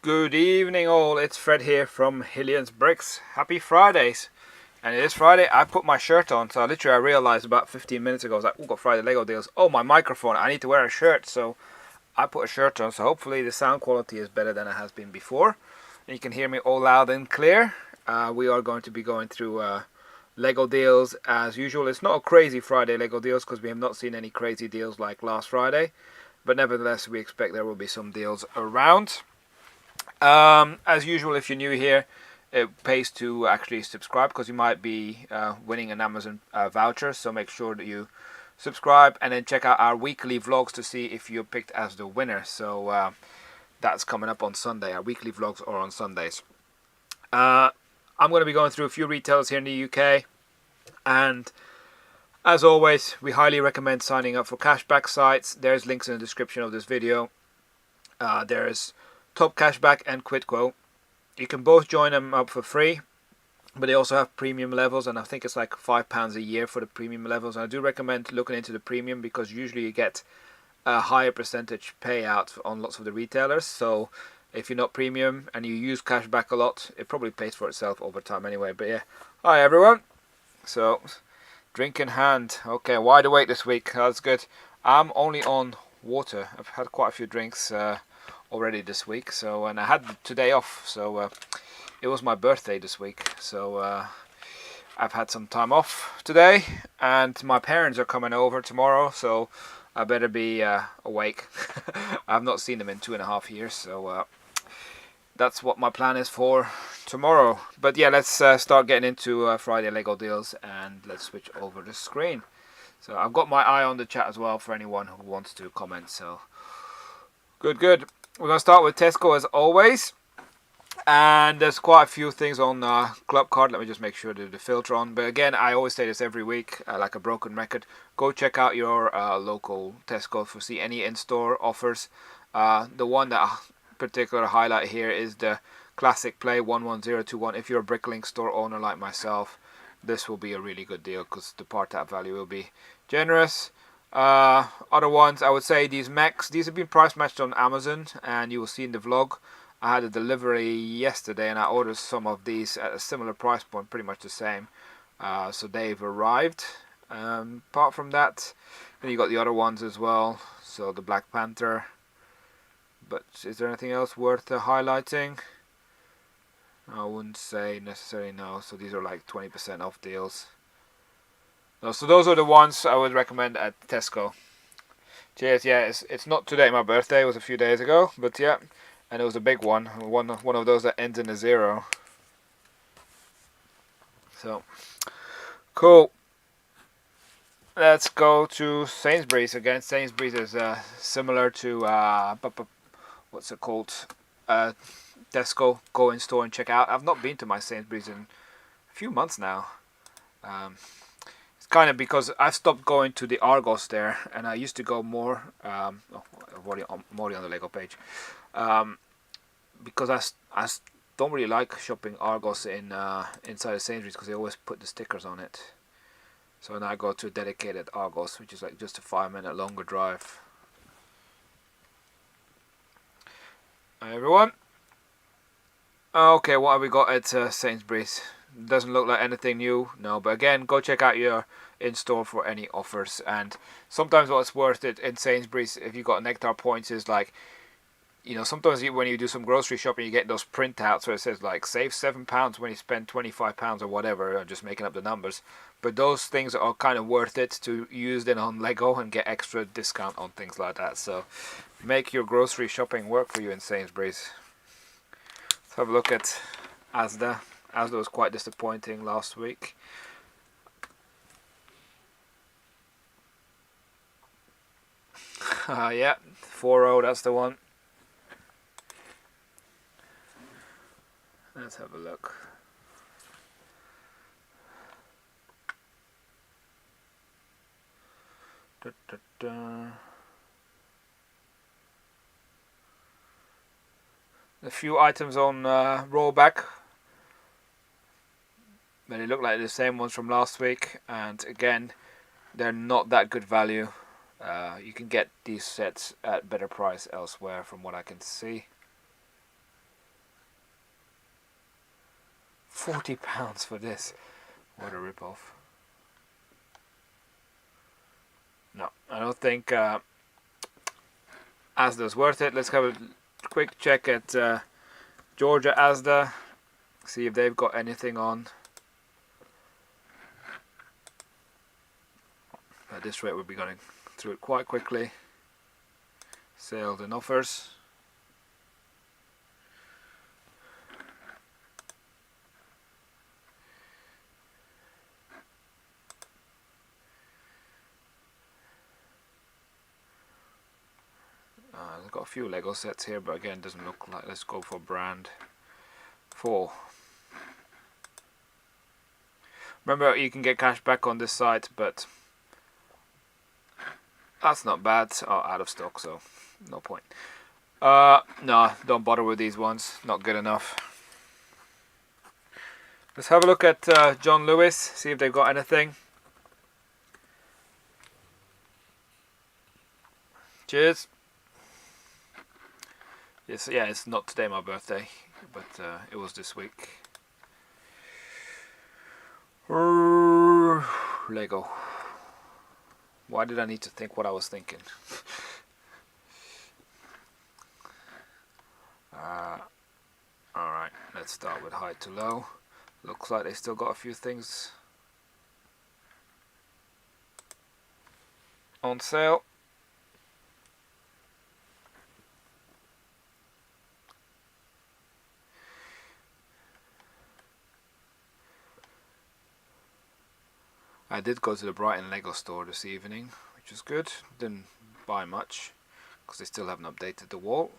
Good evening all, it's Fred here from Hillians Bricks. Happy Fridays. And it is Friday. I put my shirt on, so I realized about 15 minutes ago, I was like, oh, got Friday Lego deals. Oh, my microphone, I need to wear a shirt. So I put a shirt on, so hopefully the sound quality is better than it has been before. And you can hear me all loud and clear. We are going to be going through Lego deals as usual. It's not a crazy Friday Lego deals because we have not seen any crazy deals like last Friday. But nevertheless, we expect there will be some deals around. As usual, if you're new here, it pays to actually subscribe because you might be winning an Amazon voucher. So make sure that you subscribe and then check out our weekly vlogs to see if you're picked as the winner. So that's coming up on Sunday. Our weekly vlogs are on Sundays. I'm going to be going through a few retailers here in the UK, and as always, we highly recommend signing up for cashback sites. There's links in the description of this video. There's Top Cashback and Quidquo. You can both join them up for free, but they also have premium levels, and I think it's like £5 a year for the premium levels. And I do recommend looking into the premium because usually you get a higher percentage payout on lots of the retailers. So if you're not premium and you use cashback a lot, it probably pays for itself over time anyway. But yeah, hi everyone. So drink in hand. Okay, wide awake this week. That's good. I'm only on water. I've had quite a few drinks already this week, so, and I had today off, so it was my birthday this week, so I've had some time off today, and my parents are coming over tomorrow, so I better be awake. I've not seen them in 2.5 years, so that's what my plan is for tomorrow. But yeah, let's start getting into Friday Lego deals, and let's switch over the screen. So I've got my eye on the chat as well for anyone who wants to comment, so good. We're going to start with Tesco as always. And there's quite a few things on Club Card. Let me just make sure to the filter on. But again, I always say this every week, like a broken record. Go check out your local Tesco to see any in-store offers. The one that I particular highlight here is the Classic Play 11021. If you're a Bricklink store owner like myself, this will be a really good deal because the part out value will be generous. Other ones, I would say these mechs. These have been price matched on Amazon, and you will see in the vlog. I had a delivery yesterday, and I ordered some of these at a similar price point, pretty much the same. So they've arrived. Apart from that, then you got the other ones as well. So the Black Panther. But is there anything else worth highlighting? I wouldn't say necessarily no. So these are like 20% off deals. No, so those are the ones I would recommend at Tesco. Cheers, yeah, it's not today my birthday, it was a few days ago, but yeah, and it was a big one of those that ends in a 0. So, cool. Let's go to Sainsbury's again. Sainsbury's is similar to, what's it called, Tesco. Go in store and check out. I've not been to my Sainsbury's in a few months now. Kind of because I've stopped going to the Argos there, and I used to go more. More on the Lego page, because I don't really like shopping Argos in inside the Sainsbury's because they always put the stickers on it. So now I go to a dedicated Argos, which is like just a 5-minute longer drive. Hi everyone. Okay, what have we got at Sainsbury's? Doesn't look like anything new, no, but again, go check out your in-store for any offers. And sometimes what's worth it in Sainsbury's, if you got Nectar points, is like, you know, sometimes when you do some grocery shopping, you get those printouts where it says like save £7 when you spend £25 or whatever. I'm just making up the numbers, but those things are kind of worth it to use then on Lego and get extra discount on things like that. So make your grocery shopping work for you in Sainsbury's. Let's have a look at Asda. Asda was quite disappointing last week. Yeah, 4.0, that's the one. Let's have a look. Da, da, da. A few items on rollback, but they look like the same ones from last week, and again, they're not that good value. You can get these sets at better price elsewhere from what I can see. £40 for this. What a rip-off. No, I don't think Asda's worth it. Let's have a quick check at Georgia Asda. See if they've got anything on. At this rate we'll be going through it quite quickly. Sales and offers. I've got a few Lego sets here, but again doesn't look like. Let's go for brand 4. Remember, you can get cash back on this site, but that's not bad. Oh, out of stock, so no point. No, don't bother with these ones. Not good enough. Let's have a look at John Lewis, see if they've got anything. Cheers. Yes, yeah, it's not today my birthday, but it was this week. Lego. Why did I need to think what I was thinking? Alright, let's start with high to low. Looks like they still got a few things on sale. I did go to the Brighton Lego store this evening, which was good. Didn't buy much because they still haven't updated the wall.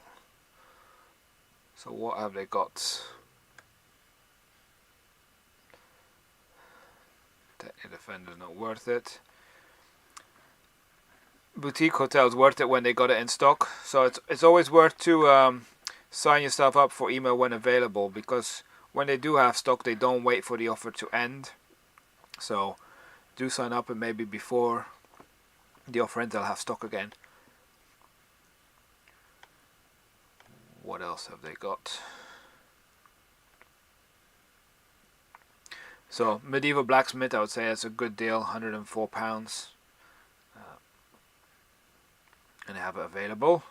So what have they got? Technical Defender, not worth it. Boutique Hotel's worth it when they got it in stock. So it's always worth to sign yourself up for email when available, because when they do have stock they don't wait for the offer to end. So do sign up, and maybe before the offer ends they'll have stock again. What else have they got? So Medieval Blacksmith, I would say that's a good deal, £104, and they have it available.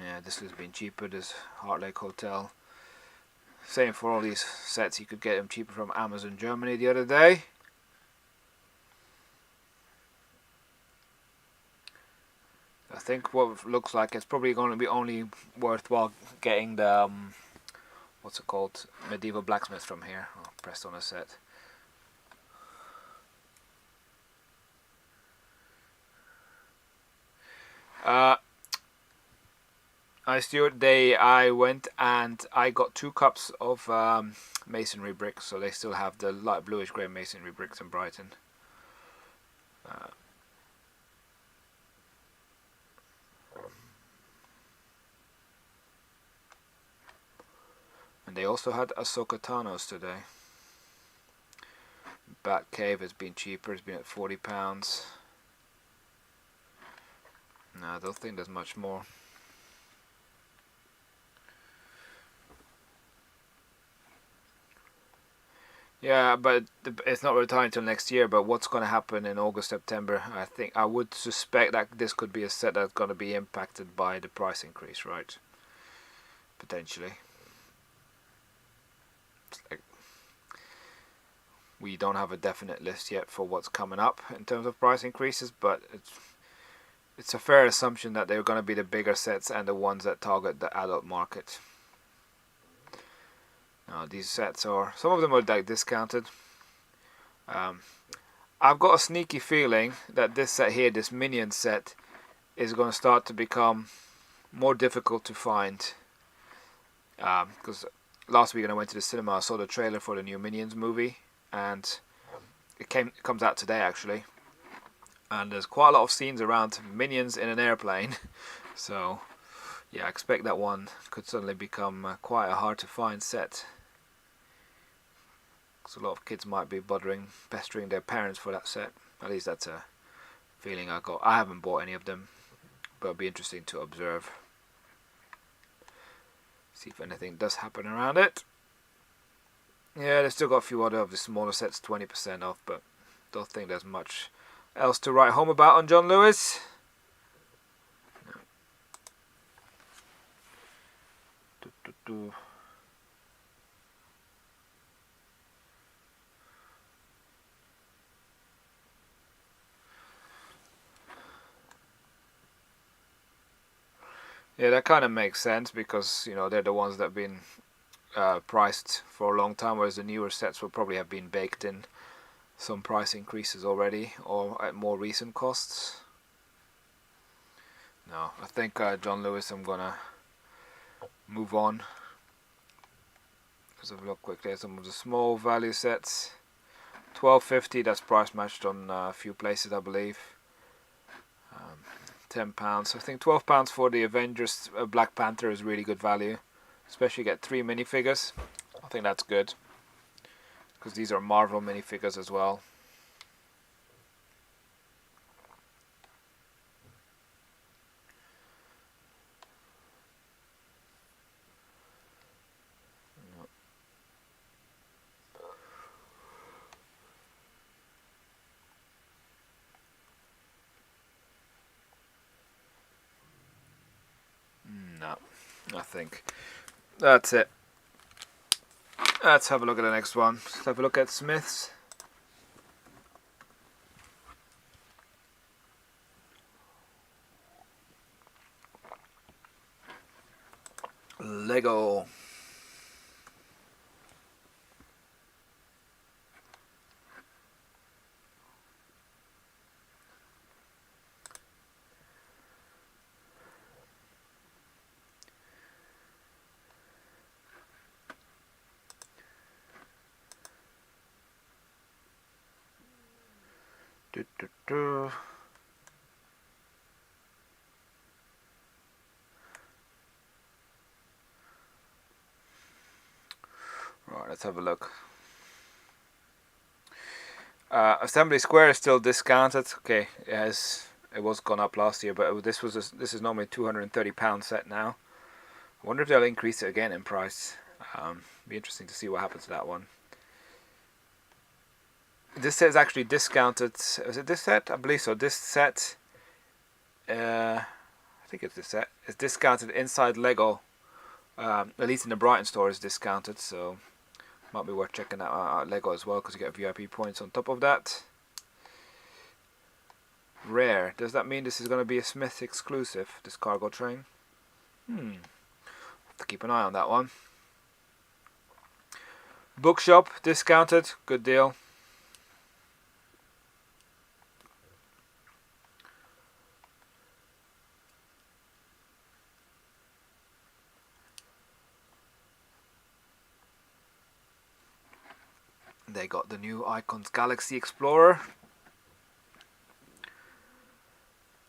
Yeah, this has been cheaper, this Heart Lake Hotel. Same for all these sets, you could get them cheaper from Amazon Germany the other day. I think what it looks like it's probably going to be only worthwhile getting the what's it called, Medieval Blacksmith from here. Oh, pressed on a set. Hi Stuart, I went and I got 2 cups of masonry bricks, so they still have the light bluish grey masonry bricks in Brighton. And they also had Ahsoka Tano's today. Bat Cave has been cheaper, it's been at £40. No, I don't think there's much more. Yeah, but it's not retiring until next year. But what's going to happen in August, September? I would suspect that this could be a set that's going to be impacted by the price increase, right? Potentially. It's like we don't have a definite list yet for what's coming up in terms of price increases, but it's a fair assumption that they're going to be the bigger sets and the ones that target the adult market. Now these sets are, some of them are like discounted. I've got a sneaky feeling that this set here, this Minion set, is going to start to become more difficult to find. Because last week when I went to the cinema, I saw the trailer for the new Minions movie, and it comes out today actually. And there's quite a lot of scenes around Minions in an airplane. So yeah, I expect that one could suddenly become quite a hard to find set. Because a lot of kids might be pestering their parents for that set. At least that's a feeling I got. I haven't bought any of them, but it'll be interesting to observe. See if anything does happen around it. Yeah, they've still got a few other of the smaller sets 20% off, but don't think there's much else to write home about on John Lewis. No. Yeah, that kind of makes sense because, you know, they're the ones that have been priced for a long time, whereas the newer sets will probably have been baked in some price increases already or at more recent costs. No, I think John Lewis, I'm gonna move on. Let's have a look quickly at some of the small value sets. $12.50, that's price matched on a few places, I believe. £10. I think £12 for the Avengers Black Panther is really good value, especially get 3 minifigures. I think that's good because these are Marvel minifigures as well. No, I think that's it. Let's have a look at the next one. Let's have a look at Smyths. Lego. Right, let's have a look. Assembly Square is still discounted. Okay, it was gone up last year, but this is normally £230 set now. I wonder if they'll increase it again in price. Be interesting to see what happens to that one. This set is actually discounted. Is it this set? I believe so. This set, I think it's this set. It's discounted inside Lego. At least in the Brighton store is discounted, so might be worth checking out Lego as well because you get VIP points on top of that. Rare. Does that mean this is going to be a Smith exclusive, this cargo train? Have to keep an eye on that one. Bookshop, discounted. Good deal. They got the new Icons Galaxy Explorer.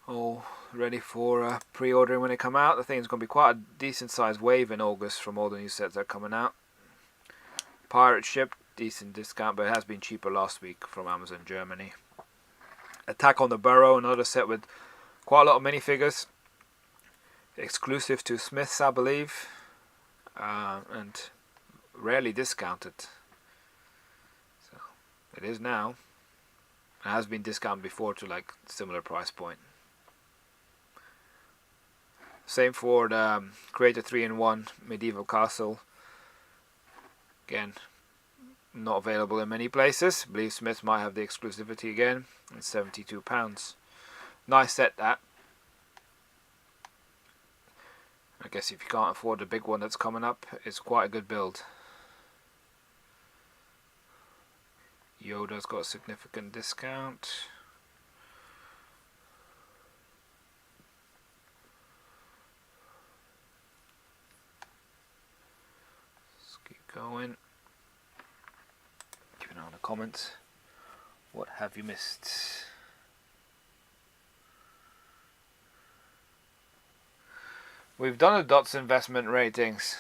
All ready for pre-ordering when they come out. I think it's going to be quite a decent sized wave in August from all the new sets that are coming out. Pirate Ship, decent discount, but it has been cheaper last week from Amazon Germany. Attack on the Burrow, another set with quite a lot of minifigures. Exclusive to Smyths, I believe. And rarely discounted. So it is now. It has been discounted before to like similar price point. Same for the Creator 3-in-1 Medieval Castle. Again, not available in many places. I believe Smith might have the exclusivity again. It's £72. Nice set that. I guess if you can't afford the big one that's coming up, it's quite a good build. Yoda's got a significant discount. Let's keep going. Keep an eye on the comments. What have you missed? We've done the Dots investment ratings.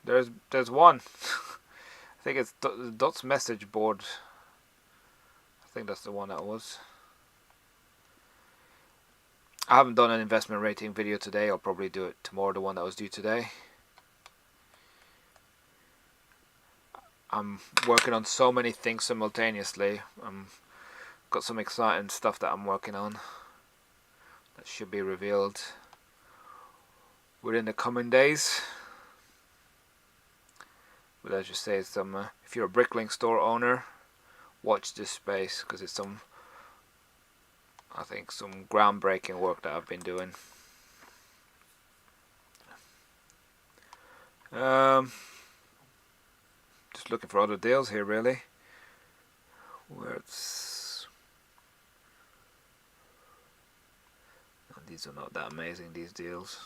There's one. I think it's the Dots message board. I think that's the one that was. I haven't done an investment rating video today. I'll probably do it tomorrow, the one that was due today. I'm working on so many things simultaneously. Got some exciting stuff that I'm working on that should be revealed within the coming days. But as you say, some if you're a Bricklink store owner, watch this space, because it's some, I think, some groundbreaking work that I've been doing. Just looking for other deals here, really. Where it's, these are not that amazing, these deals.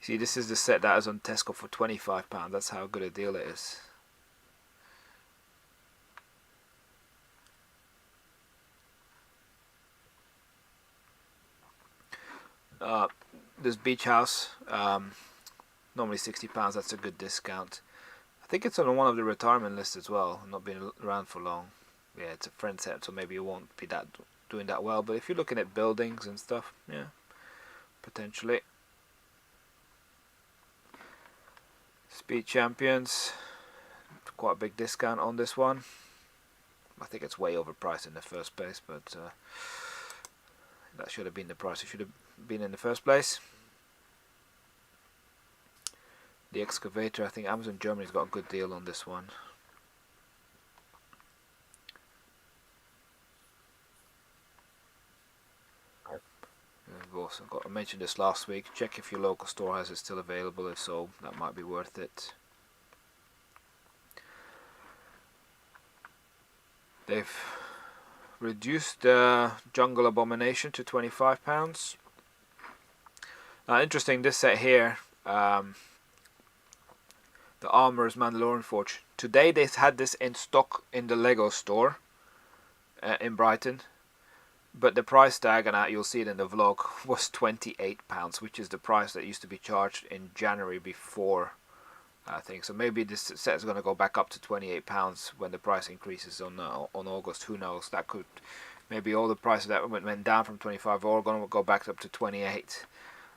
See, this is the set that is on Tesco for £25. That's how good a deal it is. This beach house, normally £60. That's a good discount. I think it's on one of the retirement lists as well. Not been around for long. Yeah, it's a friend set, so maybe it won't be doing that well. But if you're looking at buildings and stuff, yeah, potentially. Speed Champions, quite a big discount on this one. I think it's way overpriced in the first place, but that should have been the price it should have been in the first place. The excavator, I think Amazon Germany's got a good deal on this one. I've also got, I mentioned this last week, check if your local store has it still available. If so, that might be worth it. They've reduced the Jungle Abomination to £25. Interesting, this set here, the Armorer's Mandalorian Forge. Today they had this in stock in the Lego store in Brighton. But the price tag, and you'll see it in the vlog, was £28, which is the price that used to be charged in January before, I think. So maybe this set is going to go back up to £28 when the price increases on August. Who knows? That could, maybe all the prices that went down from 25 are all going to go back up to 28.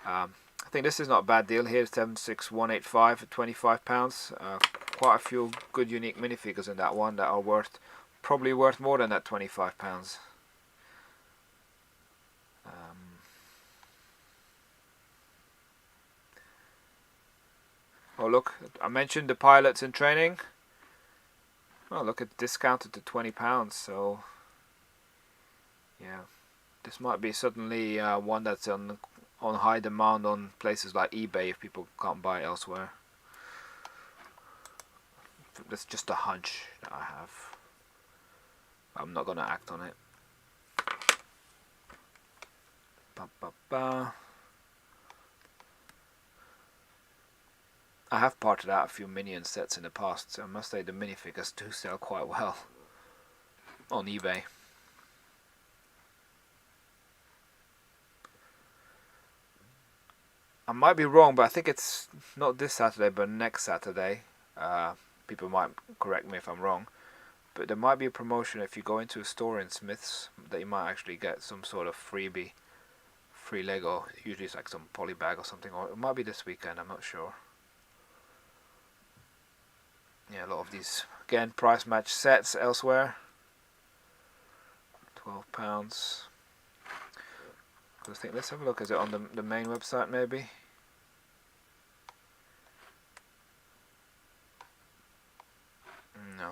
I think this is not a bad deal here. 76185 at £25. Quite a few good unique minifigures in that one that are probably worth more than that £25. Oh look, I mentioned the pilots in training. Oh look, it's discounted to £20, so yeah, this might be suddenly one that's on high demand on places like eBay if people can't buy it elsewhere. That's just a hunch that I have. I'm not gonna act on it. I have parted out a few Minion sets in the past, so I must say the minifigures do sell quite well on eBay. I might be wrong, but I think it's not this Saturday, but next Saturday. People might correct me if I'm wrong, but there might be a promotion if you go into a store in Smyths that you might actually get some sort of freebie, free Lego. Usually it's like some poly bag or something, or it might be this weekend, I'm not sure. Yeah, a lot of these, again, price match sets elsewhere. £12. I think, let's have a look. Is it on the main website maybe? No.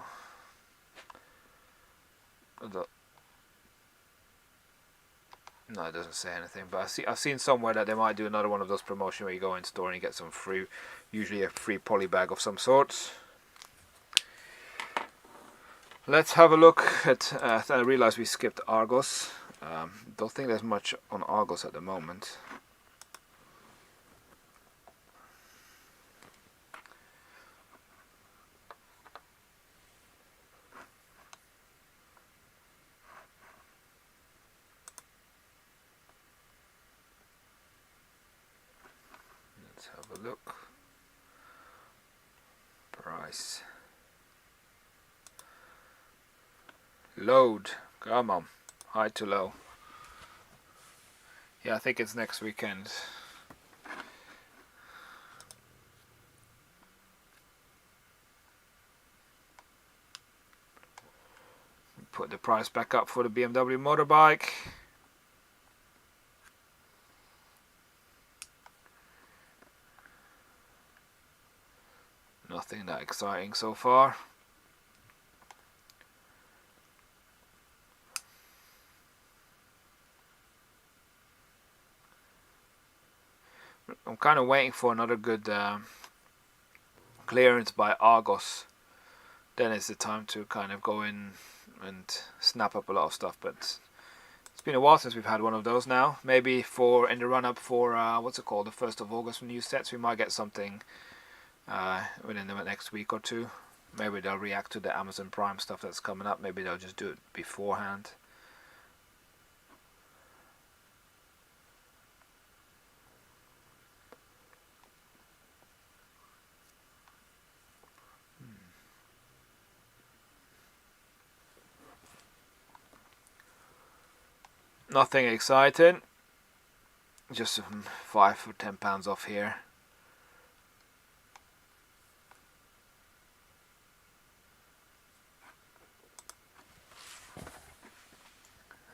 No, it doesn't say anything. But I've seen somewhere that they might do another one of those promotions where you go in store and you get some free, usually a free poly bag of some sorts. Let's have a look at, I realize we skipped Argos. Don't think there's much on Argos at the moment. Let's have a look. Price. Load. Come on. High to low. Yeah, I think it's next weekend. Put the price back up for the BMW motorbike. Nothing that exciting so far. I'm kind of waiting for another good clearance by Argos. Then it's the time to kind of go in and snap up a lot of stuff. But it's been a while since we've had one of those now. Maybe for in the run up for what's it called, the 1st of August new sets, we might get something within the next week or two. Maybe they'll react to the Amazon Prime stuff that's coming up. Maybe they'll just do it beforehand. Nothing exciting. Just £5 or £10 off here.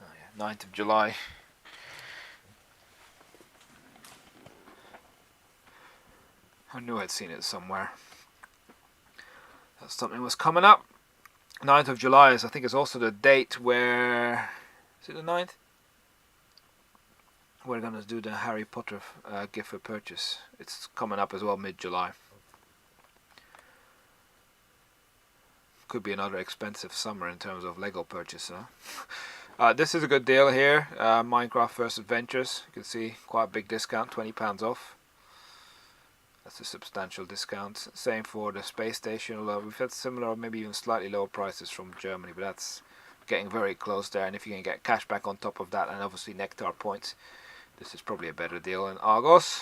Oh yeah, 9th of July. I knew I'd seen it somewhere. That something was coming up. 9th of July is, I think, is also the date where... Is it the 9th? We're going to do the Harry Potter gift for purchase. It's coming up as well, mid-July. Could be another expensive summer in terms of Lego purchase. Huh? This is a good deal here. Minecraft First Adventures. You can see quite a big discount, £20 off. That's a substantial discount. Same for the space station, although we've had similar or maybe even slightly lower prices from Germany, but that's getting very close there. And if you can get cash back on top of that, and obviously Nectar points, this is probably a better deal than Argos.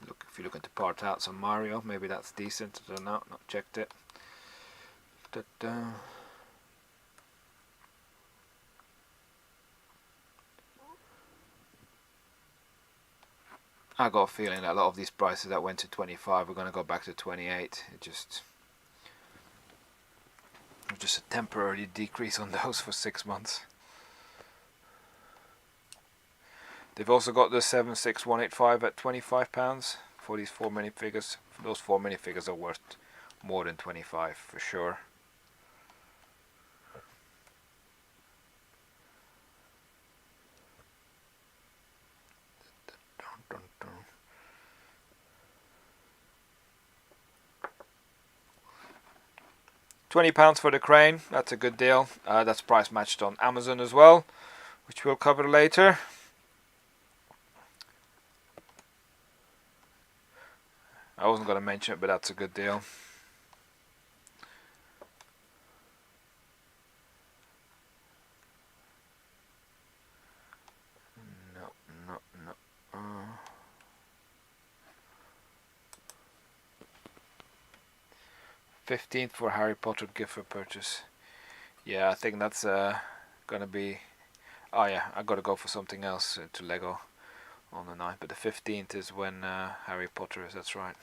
Look, if you're looking to part out some Mario, maybe that's decent. I don't know, not checked it. Da-da. I got a feeling that a lot of these prices that went to 25 are going to go back to 28. It just a temporary decrease on those for 6 months. They've also got the 76185 at £25 for these 4 minifigures. Those 4 minifigures are worth more than 25 for sure. £20 for the crane, that's a good deal. That's price matched on Amazon as well, which we'll cover later. I wasn't going to mention it, but that's a good deal. No. 15th for Harry Potter gift for purchase. Yeah, I think that's gonna be... Oh yeah, I gotta go for something else to Lego on the 9th, but the 15th is when Harry Potter is, that's right.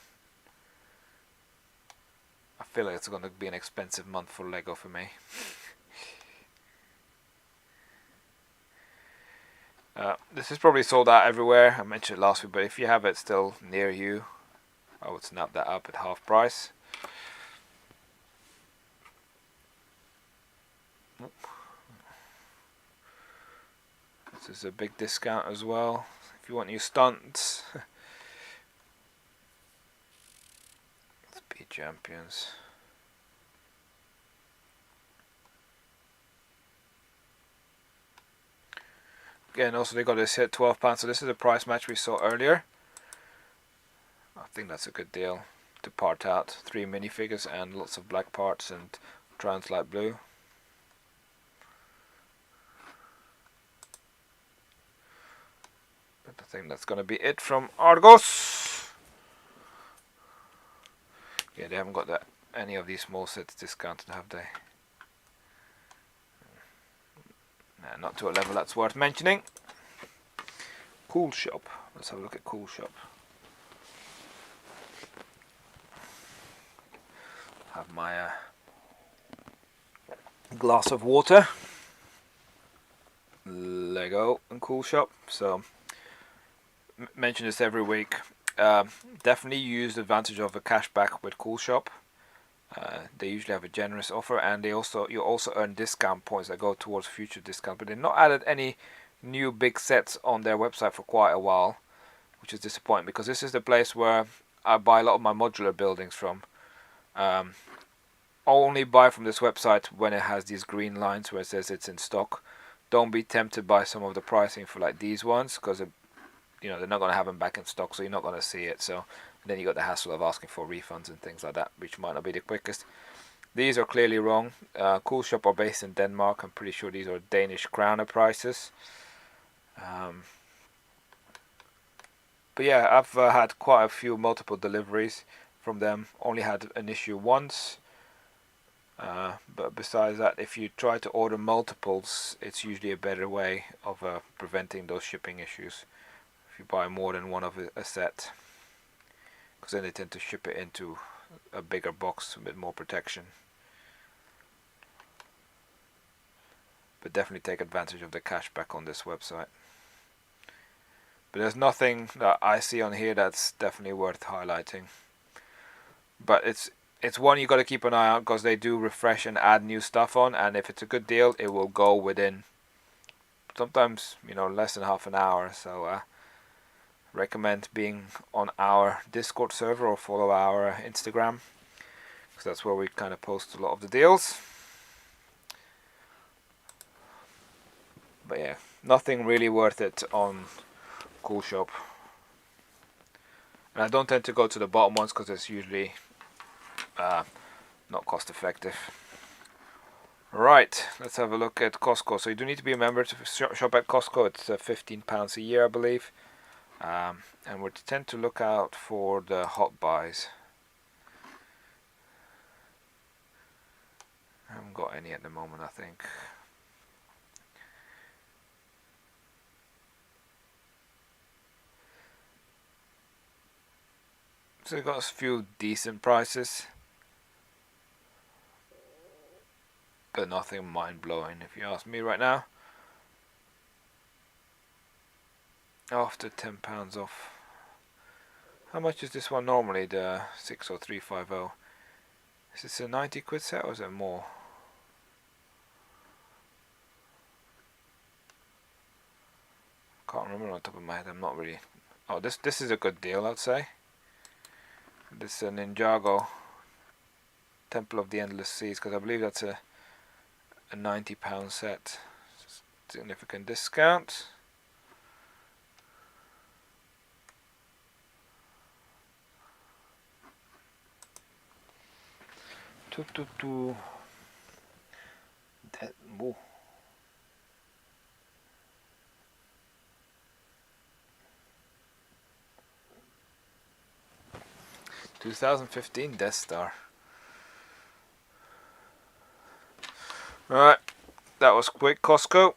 I feel like it's gonna be an expensive month for Lego for me. This is probably sold out everywhere. I mentioned it last week, but if you have it still near you, I would snap that up at half price. This is a big discount as well if you want new stunts. Speed champions. Again, also they got this hit £12, so this is a price match we saw earlier. I think that's a good deal to part out 3 minifigures and lots of black parts and trans light blue. But I think that's going to be it from Argos. Yeah, they haven't got that any of these small sets discounted, have they? Nah, not to a level that's worth mentioning. CoolShop. Let's have a look at CoolShop. Have my glass of water. Lego and CoolShop. So mention this every week. Definitely use the advantage of a cashback with CoolShop. They usually have a generous offer, and you also earn discount points that go towards future discount. But they've not added any new big sets on their website for quite a while, which is disappointing because this is the place where I buy a lot of my modular buildings from. Only buy from this website when it has these green lines where it says it's in stock. Don't be tempted by some of the pricing for like these ones, because they're not going to have them back in stock, so you're not going to see it. So then you got the hassle of asking for refunds and things like that, which might not be the quickest. These are clearly wrong. CoolShop are based in Denmark. I'm pretty sure these are Danish kroner prices. But yeah, I've had quite a few multiple deliveries from them. Only had an issue once. But besides that, if you try to order multiples, it's usually a better way of preventing those shipping issues. If you buy more than one of a set, because then they tend to ship it into a bigger box with more protection. But definitely take advantage of the cashback on this website. But there's nothing that I see on here that's definitely worth highlighting. But it's one you got to keep an eye out, because they do refresh and add new stuff on, and if it's a good deal, it will go within sometimes less than half an hour. So recommend being on our Discord server or follow our Instagram, because that's where we kind of post a lot of the deals. But yeah, nothing really worth it on CoolShop. And I don't tend to go to the bottom ones because it's usually not cost effective. Right, let's have a look at Costco. So you do need to be a member to shop at Costco. It's £15 a year, I believe. And we tend to look out for the hot buys. I haven't got any at the moment, I think. So we've got a few decent prices, but nothing mind-blowing if you ask me right now. After £10 off. How much is this one normally, the 60350? Is this a 90 quid set or is it more? Can't remember on top of my head. I'm not really. Oh, this is a good deal, I'd say. This is a Ninjago Temple of the Endless Seas, because I believe that's a £90 set. Significant discount. That, whoa. $2015 Death Star. Alright, that was quick, Costco.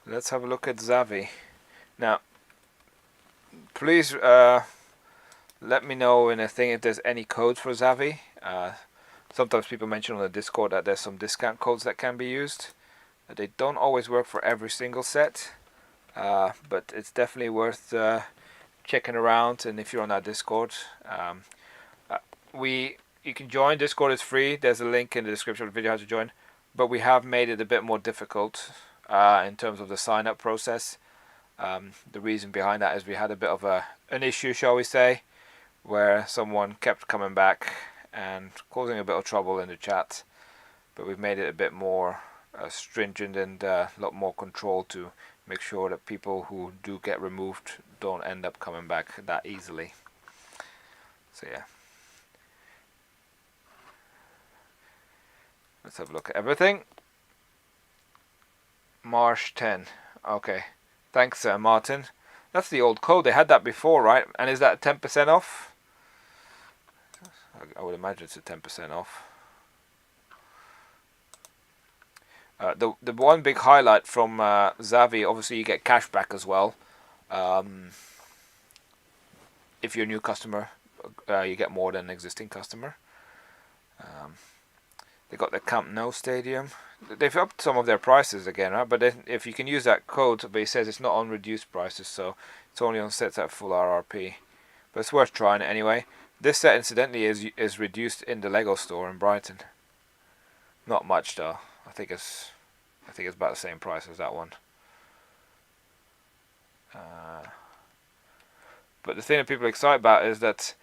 Let's have a look at Zavvi. Now, please let me know in a thing if there's any codes for Zavvi. Sometimes people mention on the Discord that there's some discount codes that can be used. They don't always work for every single set, but it's definitely worth checking around. And if you're on our Discord, you can join. Discord is free. There's a link in the description of the video how to join, but we have made it a bit more difficult in terms of the sign up process. The reason behind that is we had a bit of an issue, shall we say, where someone kept coming back and causing a bit of trouble in the chat, but we've made it a bit more stringent and a lot more control to make sure that people who do get removed don't end up coming back that easily. So yeah, let's have a look at everything. March 10. Okay, thanks Martin. That's the old code. They had that before, right? And is that 10% off? I would imagine it's a 10% off. The one big highlight from Zavvi, obviously you get cash back as well. If you're a new customer, you get more than an existing customer. They got the Camp Nou stadium. They've upped some of their prices again, right? But if you can use that code, but it says it's not on reduced prices, so it's only on sets at full RRP. But it's worth trying it anyway. This set, incidentally, is reduced in the Lego store in Brighton. Not much though. I think it's about the same price as that one. But the thing that people are excited about is that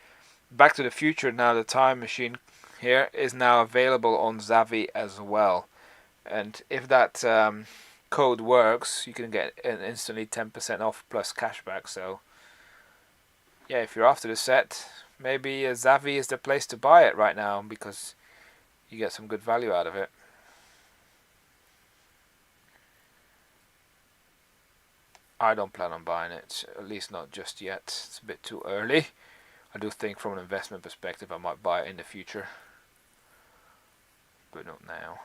Back to the Future, now the time machine here, is now available on Zavvi as well. And if that code works, you can get an instantly 10% off plus cashback. So yeah, if you're after the set, maybe Zavvi is the place to buy it right now, because you get some good value out of it. I don't plan on buying it, at least not just yet. It's a bit too early. I do think from an investment perspective I might buy it in the future, but not now.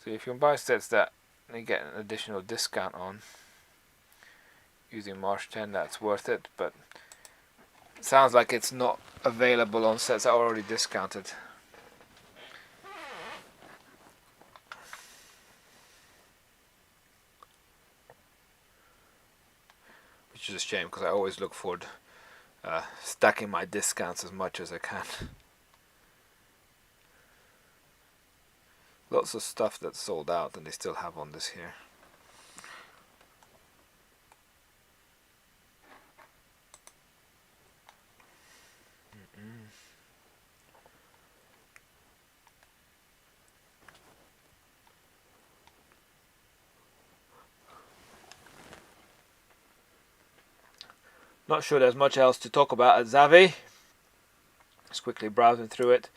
So if you can buy sets that you get an additional discount on using March 10, that's worth it, but it sounds like it's not available on sets that are already discounted. Which is a shame, because I always look forward stacking my discounts as much as I can. Lots of stuff that's sold out and they still have on this here. Not sure there's much else to talk about at Zavvi. Just quickly browsing through it.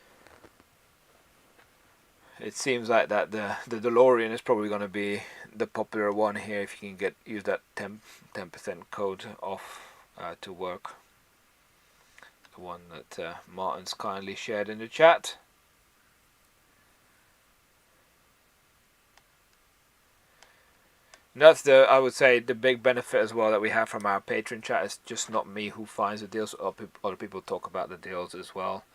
It seems like that the DeLorean is probably going to be the popular one here, if you can use that 10% code off to work. The one that Martin's kindly shared in the chat. And that's I would say, the big benefit as well that we have from our patron chat. Is just not me who finds the deals. Other people talk about the deals as well.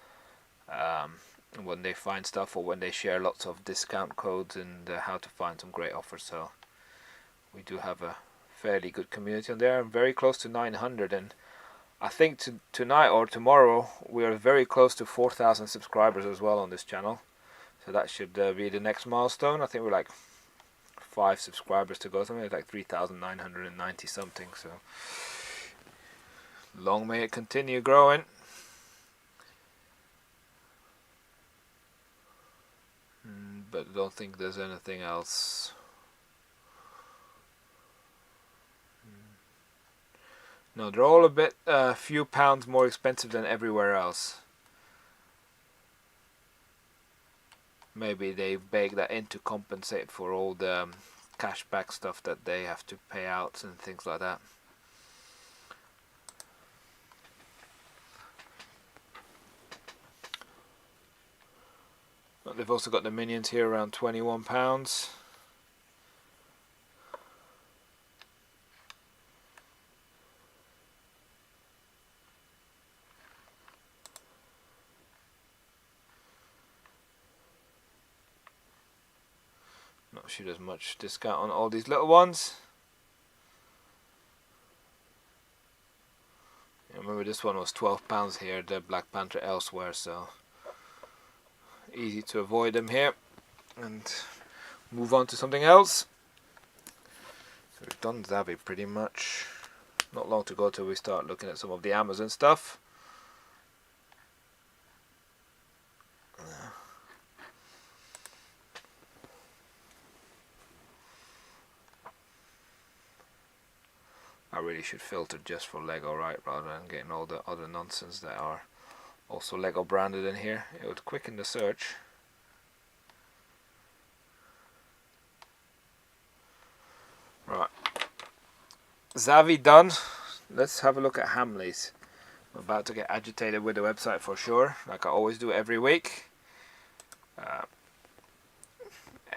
When they find stuff, or when they share lots of discount codes and how to find some great offers. So we do have a fairly good community on there. I'm very close to 900, and I think tonight or tomorrow we are very close to 4,000 subscribers as well on this channel. So that should be the next milestone. I think we're like 5 subscribers to go, something like 3,990 something. So long may it continue growing. But I don't think there's anything else. No, they're all a few pounds more expensive than everywhere else. Maybe they bake that in to compensate for all the cashback stuff that they have to pay out and things like that. But they've also got the minions here around £21. Not sure there's much discount on all these little ones. I remember this one was £12 here, the Black Panther elsewhere, so easy to avoid them here and move on to something else. So we've done Zavvi pretty much. Not long to go till we start looking at some of the Amazon stuff. I really should filter just for Lego, right, rather than getting all the other nonsense that are also Lego branded in here. It would quicken the search. Right, Zavvi done. Let's have a look at Hamleys. I'm about to get agitated with the website for sure, like I always do every week.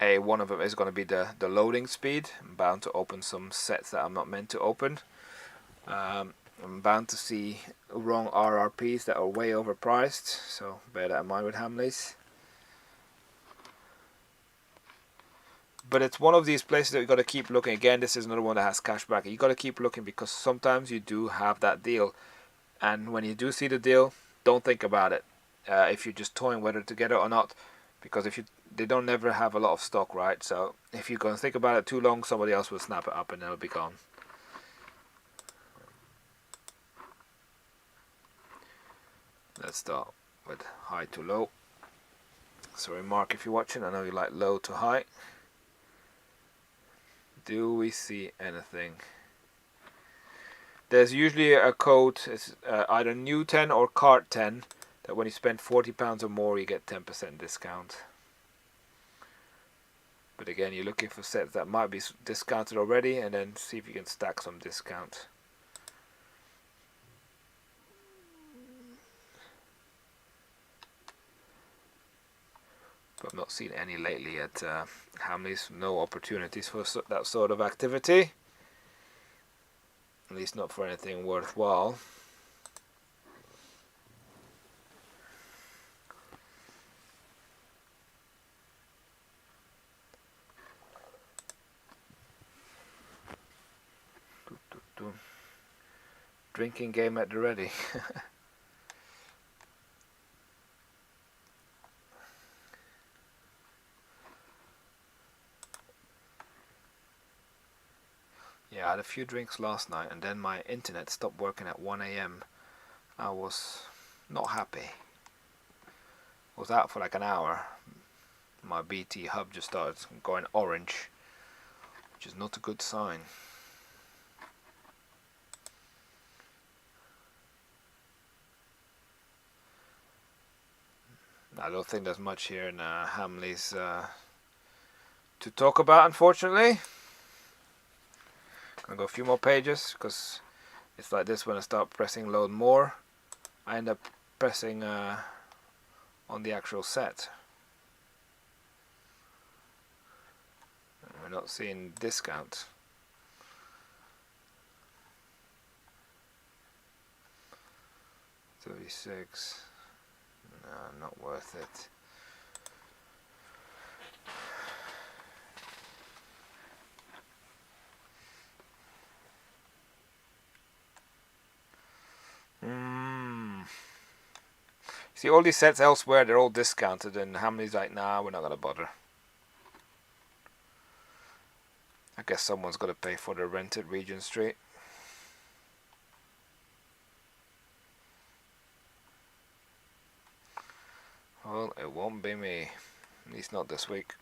One of them is going to be the loading speed. I'm bound to open some sets that I'm not meant to open. I'm bound to see wrong RRPs that are way overpriced, so bear that in mind with Hamleys. But it's one of these places that you got to keep looking. Again, this is another one that has cashback. You got to keep looking because sometimes you do have that deal, and when you do see the deal, don't think about it. If you're just toying whether to get it or not, because they don't never have a lot of stock, right? So if you're going to think about it too long, somebody else will snap it up and it'll be gone. Let's start with high to low. Sorry, Mark, if you're watching, I know you like low to high. Do we see anything? There's usually a code, it's either new 10 or cart 10, that when you spend £40 or more you get 10% discount. But again, you're looking for sets that might be discounted already, and then see if you can stack some discount. But I've not seen any lately at Hamleys. No opportunities for that sort of activity. At least not for anything worthwhile. Drinking game at the ready. Yeah, I had a few drinks last night and then my internet stopped working at 1 AM. I was not happy. I was out for like an hour. My BT hub just started going orange, which is not a good sign. I don't think there's much here in Hamleys to talk about, unfortunately. Gonna go a few more pages because it's like this when I start pressing load more, I end up pressing on the actual set. We're not seeing discount. $36. No, not worth it. See, all these sets elsewhere, they're all discounted, and Hamleys like, nah, we're not gonna bother. I guess someone's got to pay for the rented Regent Street. Well, it won't be me. At least not this week.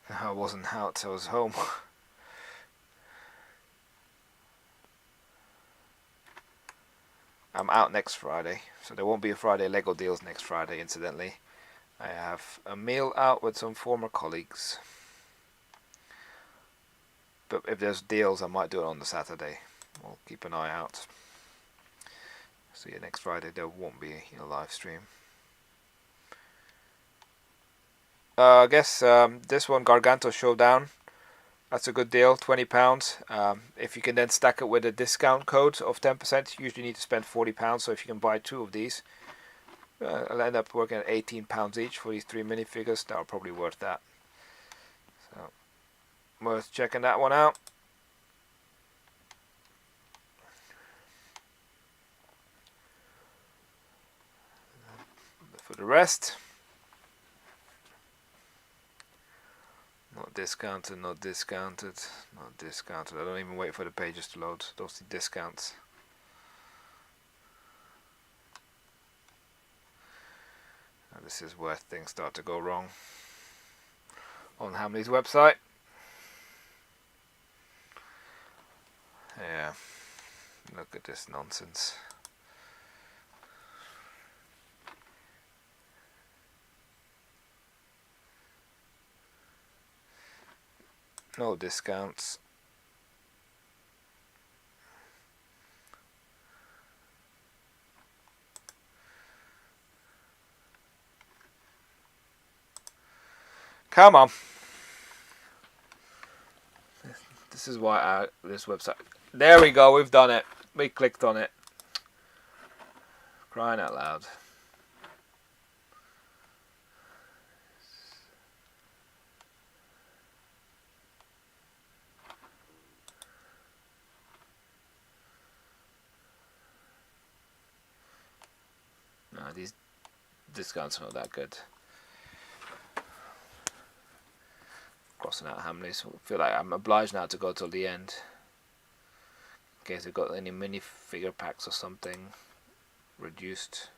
I wasn't out, I was home. I'm out next Friday, so there won't be a Friday Lego deals next Friday, incidentally. I have a meal out with some former colleagues. But if there's deals, I might do it on the Saturday. We'll keep an eye out. See you next Friday. There won't be a live stream. I guess this one, Garganto Showdown. That's a good deal, £20. If you can then stack it with a discount code of 10%, you usually need to spend £40. So if you can buy 2 of these, I'll end up working at £18 each for these 3 minifigures. That'll probably worth that. So worth checking that one out. For the rest, not discounted, not discounted, not discounted. I don't even wait for the pages to load. Don't see discounts. Now this is where things start to go wrong on Hamleys' website. Yeah, look at this nonsense. No discounts. Come on. This is why this website. There we go. We've done it. We clicked on it. Crying out loud. No, these discounts are not that good. Crossing out Hamleys. I feel like I'm obliged now to go till the end. In case they've got any mini figure packs or something reduced.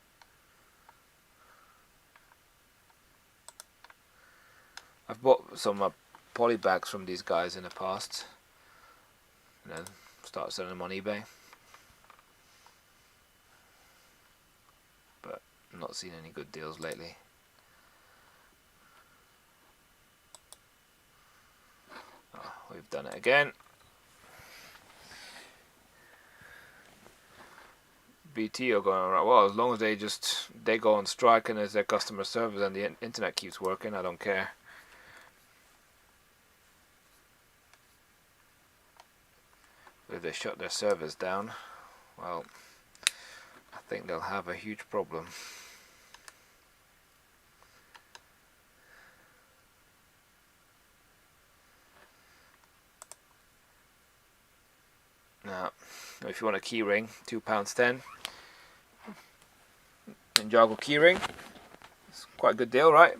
I've bought some poly bags from these guys in the past. And then start selling them on eBay. But I've not seen any good deals lately. Oh, we've done it again. BT are going right. Well, as long as they go on strike and there's their customer service and the internet keeps working, I don't care. If they shut their servers down, well, I think they'll have a huge problem. Now, if you want a key ring, £2.10. Ninjago keyring. It's quite a good deal, right?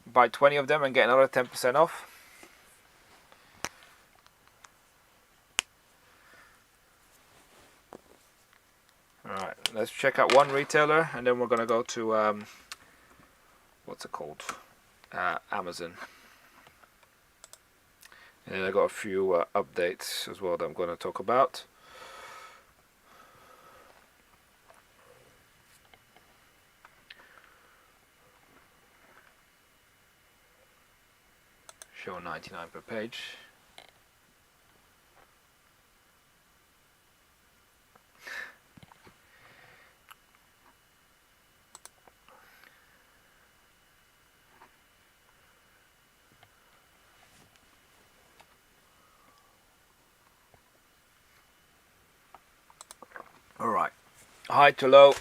Buy 20 of them and get another 10% off. Alright, let's check out one retailer and then we're going to go to, what's it called? Amazon. And I got a few updates as well that I'm going to talk about. Show 99 per page. Alright, high to low.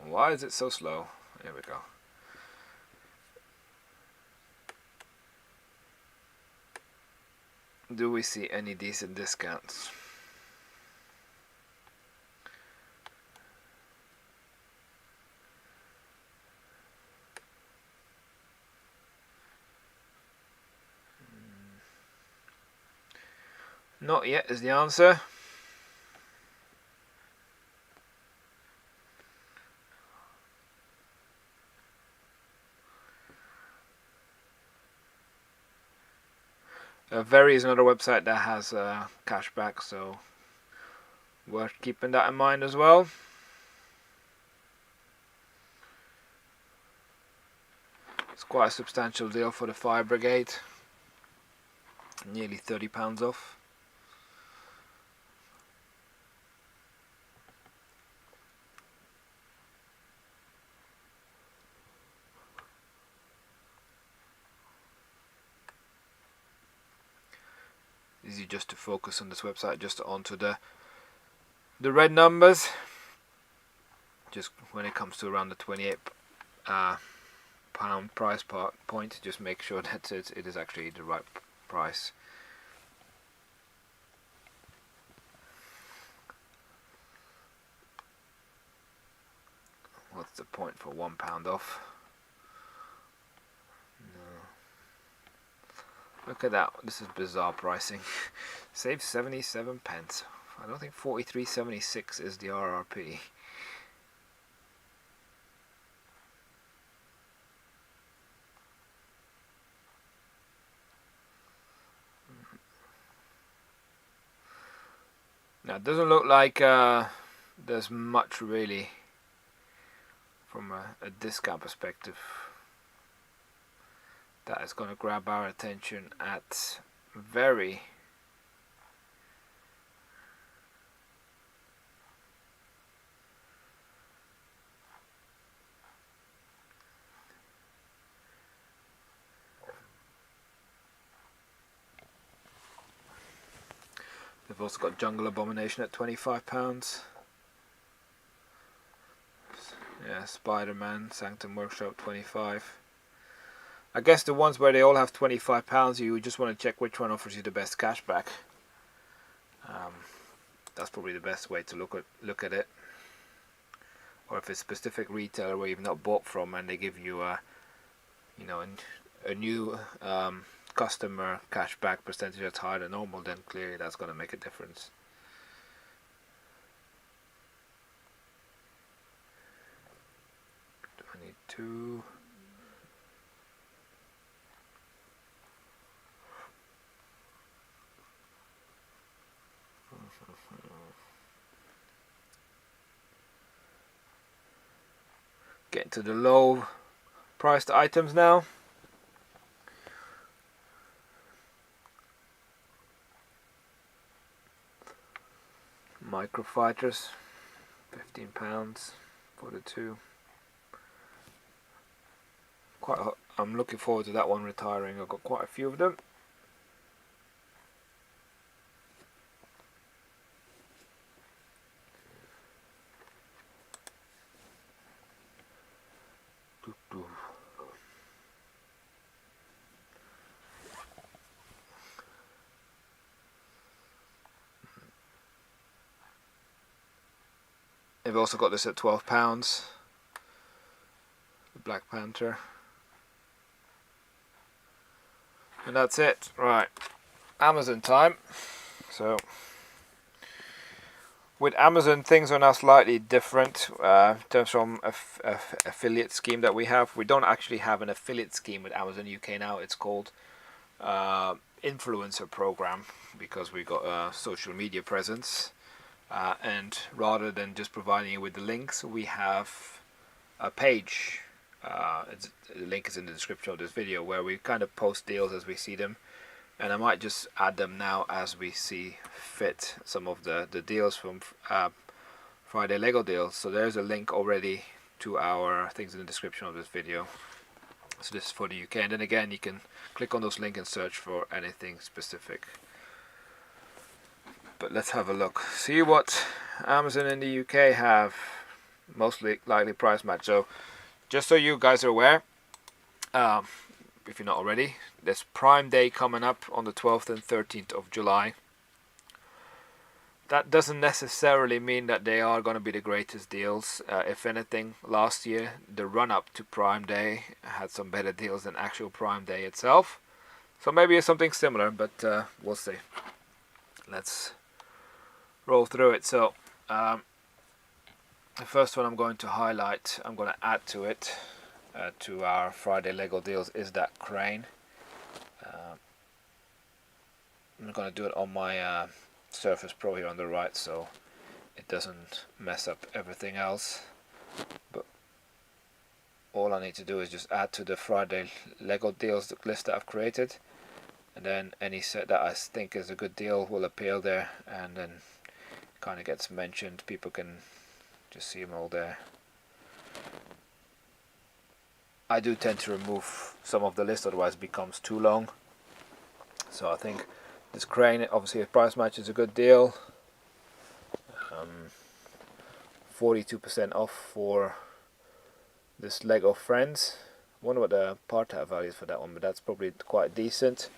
Why is it so slow? Here we go. Do we see any decent discounts? Not yet is the answer. Very is another website that has cashback, so worth keeping that in mind as well. It's quite a substantial deal for the fire brigade. Nearly £30 off. Easy just to focus on this website, just onto the red numbers. Just when it comes to around the 28 pound price point, just make sure that it is actually the right price. What's the point for £1 off? Look at that, this is bizarre pricing. Save 77 pence. I don't think 43.76 is the RRP. It doesn't look like there's much really from a discount perspective that is going to grab our attention at very They've also got Jungle Abomination at £25. Yeah, Spider-Man, Sanctum Workshop 25. I guess the ones where they all have £25, you just want to check which one offers you the best cashback. That's probably the best way to look at it. Or if it's a specific retailer where you've not bought from and they give you a new customer cashback percentage that's higher than normal, then clearly that's going to make a difference. $22. Getting to the low priced items now. Microfighters, £15 for the two. I'm looking forward to that one retiring. I've got quite a few of them. They've also got this at £12. The Black Panther. And that's it. Right. Amazon time. So with Amazon, things are now slightly different in terms from affiliate scheme that we have. We don't actually have an affiliate scheme with Amazon UK now. It's called influencer program because we got a social media presence. And rather than just providing you with the links, we have a page. The link is in the description of this video where we kind of post deals as we see them, and I might just add them now as we see fit, some of the deals from Friday Lego deals. So there's a link already to our things in the description of this video. So this is for the UK, and then again you can click on those links and search for anything specific. But let's have a look. See what Amazon in the UK have. Mostly likely price match. So just so you guys are aware, if you're not already, there's Prime Day coming up on the 12th and 13th of July. That doesn't necessarily mean that they are going to be the greatest deals. If anything, last year the run-up to Prime Day had some better deals than actual Prime Day itself. So maybe it's something similar, but we'll see. Let's roll through it. So the first one I'm going to highlight, I'm going to add to it, to our Friday Lego deals, is that crane. I'm going to do it on my Surface Pro here on the right so it doesn't mess up everything else. But all I need to do is just add to the Friday Lego deals list that I've created, and then any set that I think is a good deal will appear there, and then kind of gets mentioned. People can just see them all there. I do tend to remove some of the list, otherwise it becomes too long. So I think this crane, obviously a price match, is a good deal. 42% off for this Lego Friends. I wonder what the part value is for that one, but that's probably quite decent.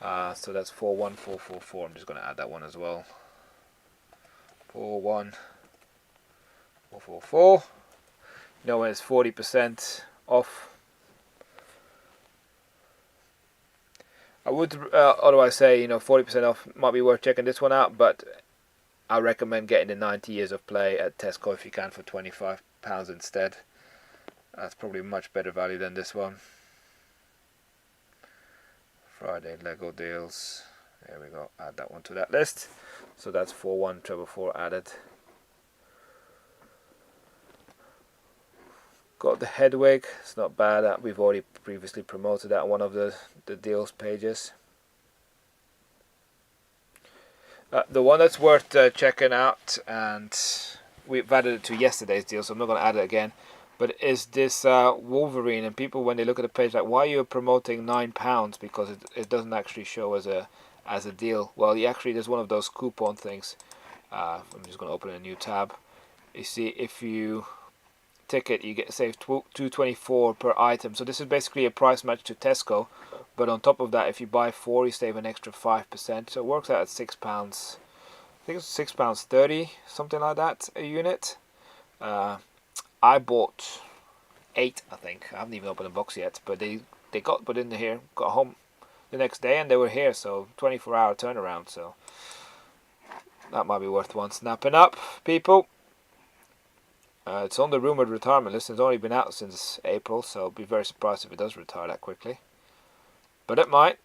So that's 41444. I'm just going to add that one as well. 41444. You know, when it's 40% off, I would otherwise say, 40% off might be worth checking this one out, but I recommend getting the 90 years of play at Tesco if you can for £25 instead. That's probably much better value than this one. Friday Lego deals. There we go. Add that one to that list. So that's 41444 added. Got the Hedwig, it's not bad. We've already previously promoted that on one of the deals pages. The one that's worth checking out, and we've added it to yesterday's deal, so I'm not going to add it again, but is this Wolverine. And people, when they look at the page, like, why are you promoting £9? Because it doesn't actually show as a deal. Well, there's one of those coupon things. I'm just going to open a new tab. You see, if you ticket, you get saved $2.24 per item. So this is basically a price match to Tesco, but on top of that, if you buy 4, you save an extra 5%. So it works out at £6. I think it's £6.30, something like that, a unit. I bought 8, I think. I haven't even opened the box yet, but they got put in here. Got home the next day and they were here, so 24-hour turnaround. So that might be worth one snapping up, people. It's on the rumored retirement list. It's only been out since April, so I'll be very surprised if it does retire that quickly. But it might.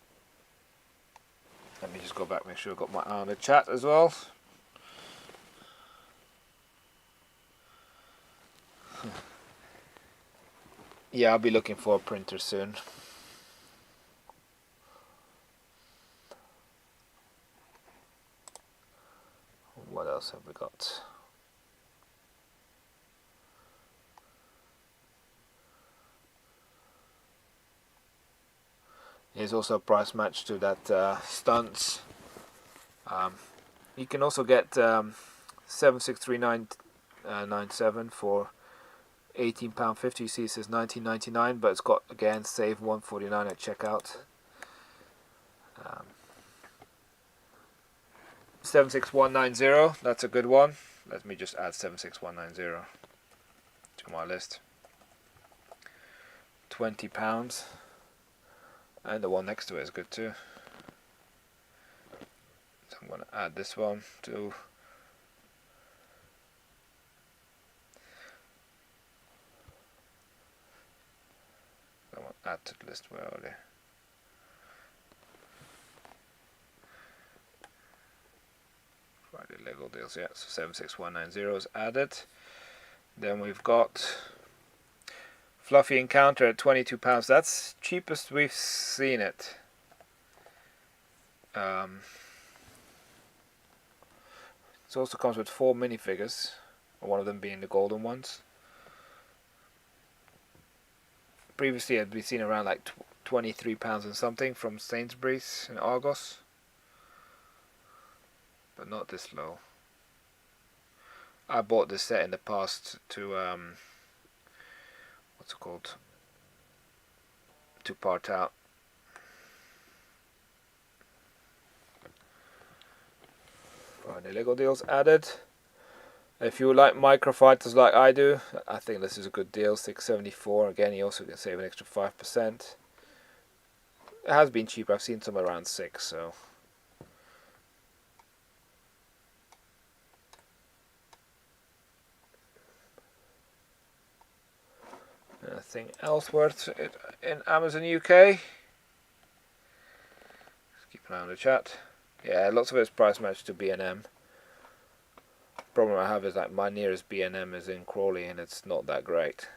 Let me just go back, make sure I've got my eye on the chat as well. Yeah, I'll be looking for a printer soon. What else have we got? Here's also a price match to that stunts. You can also get 763997 for £18.50. You see it says £19.99, but it's got, again, save £1.49 at checkout. 76190, that's a good one. Let me just add 76190 to my list. £20. And the one next to it is good too. So I'm going to add this one to. I want to add to the list. Where are they? Friday Lego deals, yeah. So 76190 is added. Then we've got Fluffy Encounter at £22. That's cheapest we've seen it. It also comes with 4 minifigures, one of them being the golden ones. Previously, it had been seen around like £23 and something from Sainsbury's and Argos, but not this low. I bought this set in the past to what's it called? To part out. Friday Lego deals added. If you like microfighters like I do, I think this is a good deal. $6.74. Again, you also can save an extra 5%. It has been cheap. I've seen some around $6. So. Anything else worth it in Amazon UK? Just keep an eye on the chat. Yeah, lots of it's price matched to B&M. Problem I have is like my nearest B&M is in Crawley and it's not that great.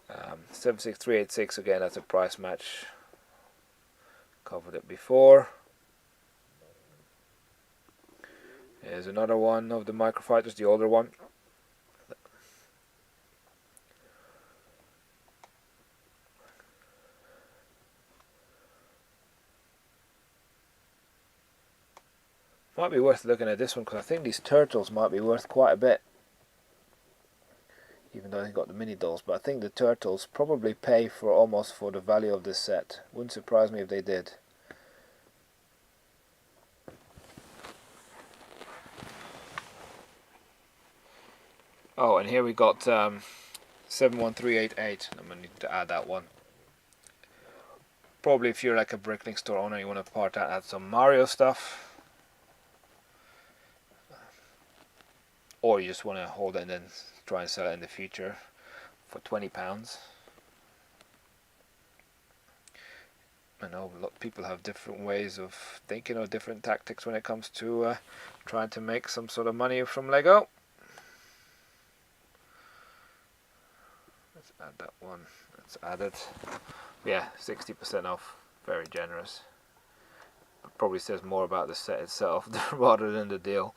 76386, again, that's a price match. Covered it before. Here's another one of the microfighters, the older one. Might be worth looking at this one because I think these turtles might be worth quite a bit. Even though they've got the mini dolls, but I think the turtles probably pay for almost for the value of this set. Wouldn't surprise me if they did. Oh, and here we got 71388. I'm gonna need to add that one. Probably if you're like a Bricklink store owner, you want to part out, add some Mario stuff. Or you just want to hold it and then try and sell it in the future for £20. I know a lot of people have different ways of thinking or different tactics when it comes to trying to make some sort of money from Lego. Let's add that one. Let's add it. Yeah, 60% off. Very generous. It probably says more about the set itself rather than the deal.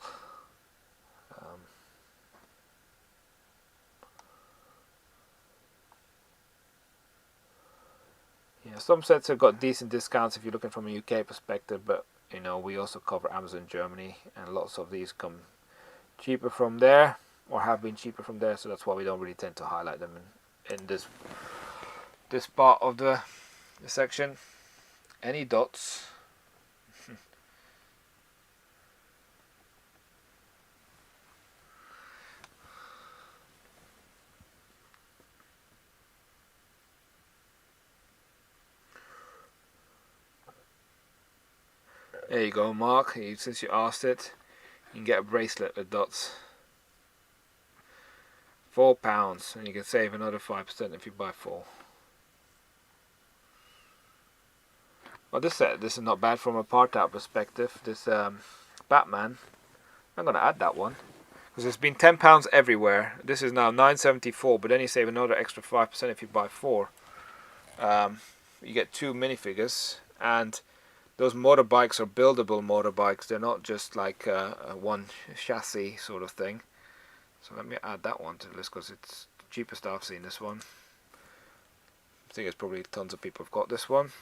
Yeah, some sets have got decent discounts if you're looking from a UK perspective, but you know, we also cover Amazon Germany, and lots of these come cheaper from there, or have been cheaper from there, so that's why we don't really tend to highlight them in this part of the section. Any dots? There you go, Mark. Since you asked it, you can get a bracelet with dots. £4, and you can save another 5% if you buy 4. Well, this is not bad from a part out perspective. This Batman, I'm gonna add that one because it's been £10 everywhere. This is now $9.74, but then you save another extra 5% if you buy 4. You get 2 minifigures, and those motorbikes are buildable motorbikes. They're not just like a one chassis sort of thing. So let me add that one to the list because it's the cheapest I've seen this one. I think it's probably tons of people have got this one.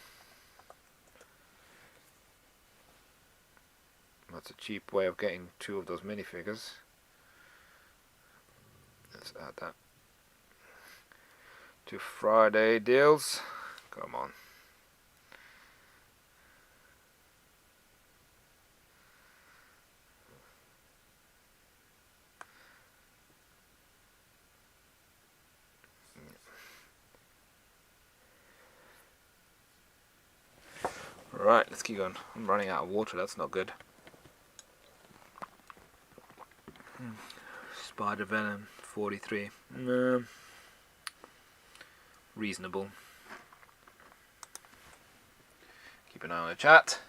That's a cheap way of getting 2 of those minifigures. Let's add that to Friday deals. Come on. Right, let's keep going. I'm running out of water, that's not good. Spider Venom 43. Reasonable. Keep an eye on the chat.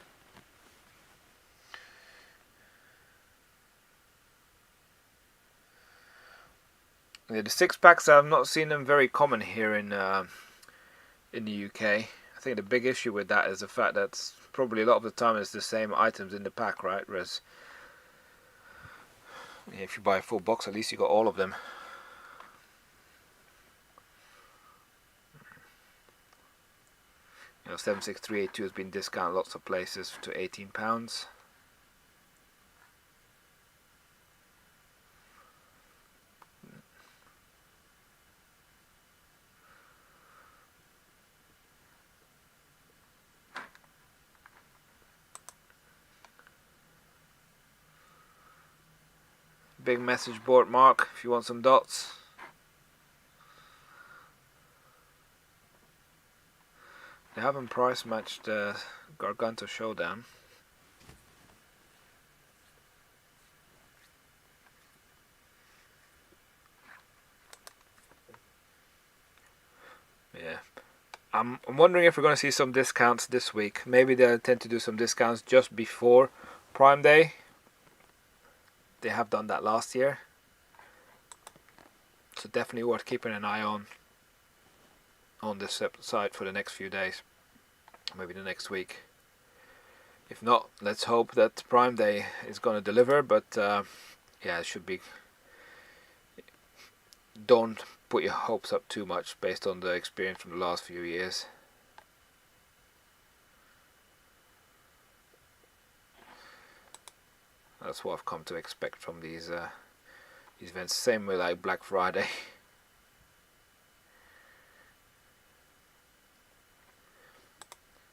Yeah, the 6-packs, I've not seen them very common here in the UK. I think the big issue with that is the fact that probably a lot of the time it's the same items in the pack, right? Whereas if you buy a full box, at least you got all of them. You know, 76382 has been discounted lots of places to £18. Big message board, Mark, if you want some dots. They haven't price matched Garganta Showdown. Yeah. I'm wondering if we're going to see some discounts this week. Maybe they'll tend to do some discounts just before Prime Day. They have done that last year. So definitely worth keeping an eye on this site for the next few days. Maybe the next week. If not, let's hope that Prime Day is going to deliver. But yeah, it should be. Don't put your hopes up too much based on the experience from the last few years. That's what I've come to expect from these events. Same way like Black Friday.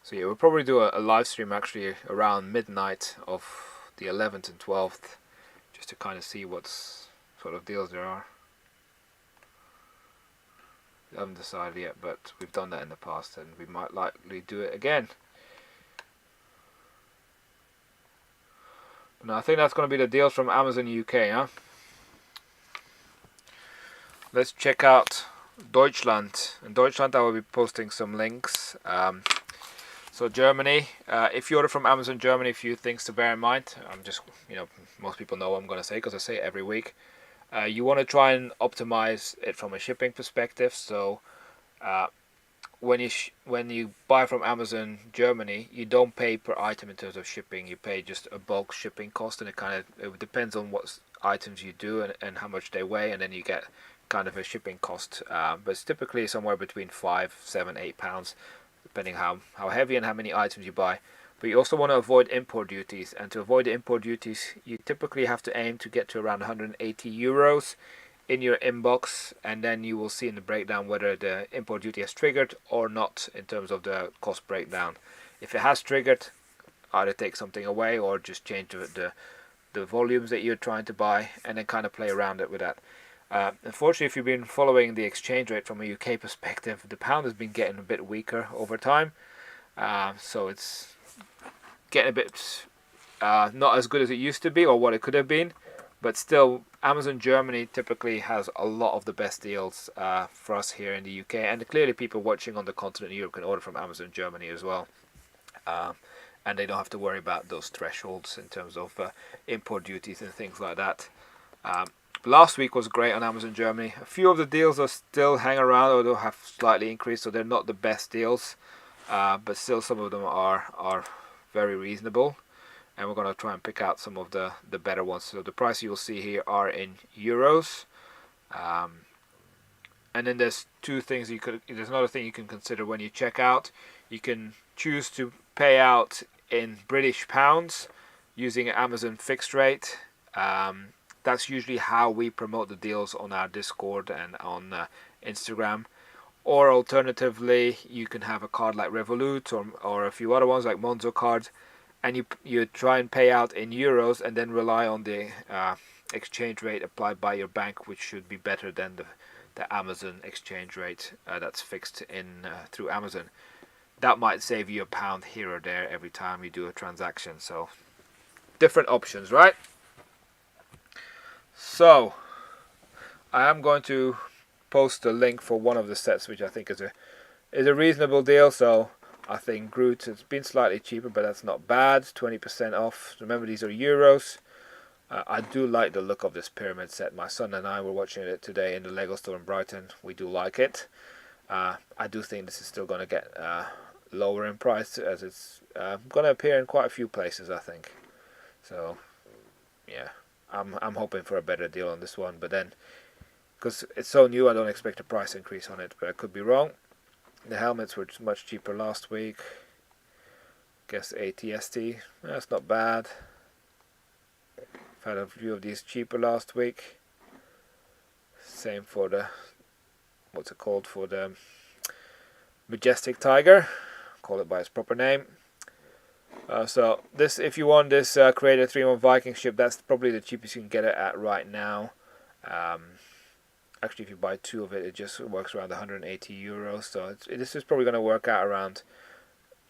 So yeah, we'll probably do a live stream actually around midnight of the 11th and 12th, just to kind of see what sort of deals there are. We haven't decided yet, but we've done that in the past, and we might likely do it again. But no, I think that's going to be the deals from Amazon UK, huh? Let's check out Deutschland. In Deutschland, I will be posting some links. So Germany, if you order from Amazon Germany, a few things to bear in mind. I'm just, most people know what I'm going to say because I say it every week. You want to try and optimize it from a shipping perspective. So when you buy from Amazon Germany, you don't pay per item in terms of shipping. You pay just a bulk shipping cost, and it depends on what items you do and how much they weigh, and then you get kind of a shipping cost. But it's typically somewhere between £5, £7, £8, depending how heavy and how many items you buy. But you also want to avoid import duties, and to avoid the import duties, you typically have to aim to get to around €180 in your inbox, and then you will see in the breakdown whether the import duty has triggered or not in terms of the cost breakdown. If it has triggered, either take something away or just change the volumes that you're trying to buy, and then kind of play around it with that. Unfortunately, if you've been following the exchange rate from a UK perspective, the pound has been getting a bit weaker over time, so it's getting a bit not as good as it used to be or what it could have been. But still, Amazon Germany typically has a lot of the best deals for us here in the UK, and clearly people watching on the continent of Europe can order from Amazon Germany as well, and they don't have to worry about those thresholds in terms of import duties and things like that. Last week was great on Amazon Germany. A few of the deals are still hanging around, although have slightly increased, so they're not the best deals, but still some of them are very reasonable. And we're going to try and pick out some of the better ones. So the price you'll see here are in euros. And then there's there's another thing you can consider when you check out. You can choose to pay out in British pounds using an Amazon fixed rate. That's usually how we promote the deals on our Discord and on Instagram. Or alternatively, you can have a card like Revolut or a few other ones like Monzo cards, and you try and pay out in euros and then rely on the exchange rate applied by your bank, which should be better than the Amazon exchange rate that's fixed in through Amazon. That might save you £1 here or there every time you do a transaction. So different options, right? So I am going to post a link for one of the sets, which I think is a reasonable deal. So I think Groot has been slightly cheaper, but that's not bad. 20% off. Remember, these are euros. I do like the look of this pyramid set. My son and I were watching it today in the Lego store in Brighton. We do like it. I do think this is still going to get lower in price, as it's going to appear in quite a few places, I think. So yeah, I'm hoping for a better deal on this one, but then because it's so new, I don't expect a price increase on it, but I could be wrong. The helmets were much cheaper last week. Guess ATST, that's not bad. I've had a few of these cheaper last week. Same for the, what's it called, for the Majestic Tiger. Call it by its proper name. So this, if you want this Creator 3-1 Viking ship, that's probably the cheapest you can get it at right now. Actually, if you buy two of it, it just works around €180. So this is probably going to work out around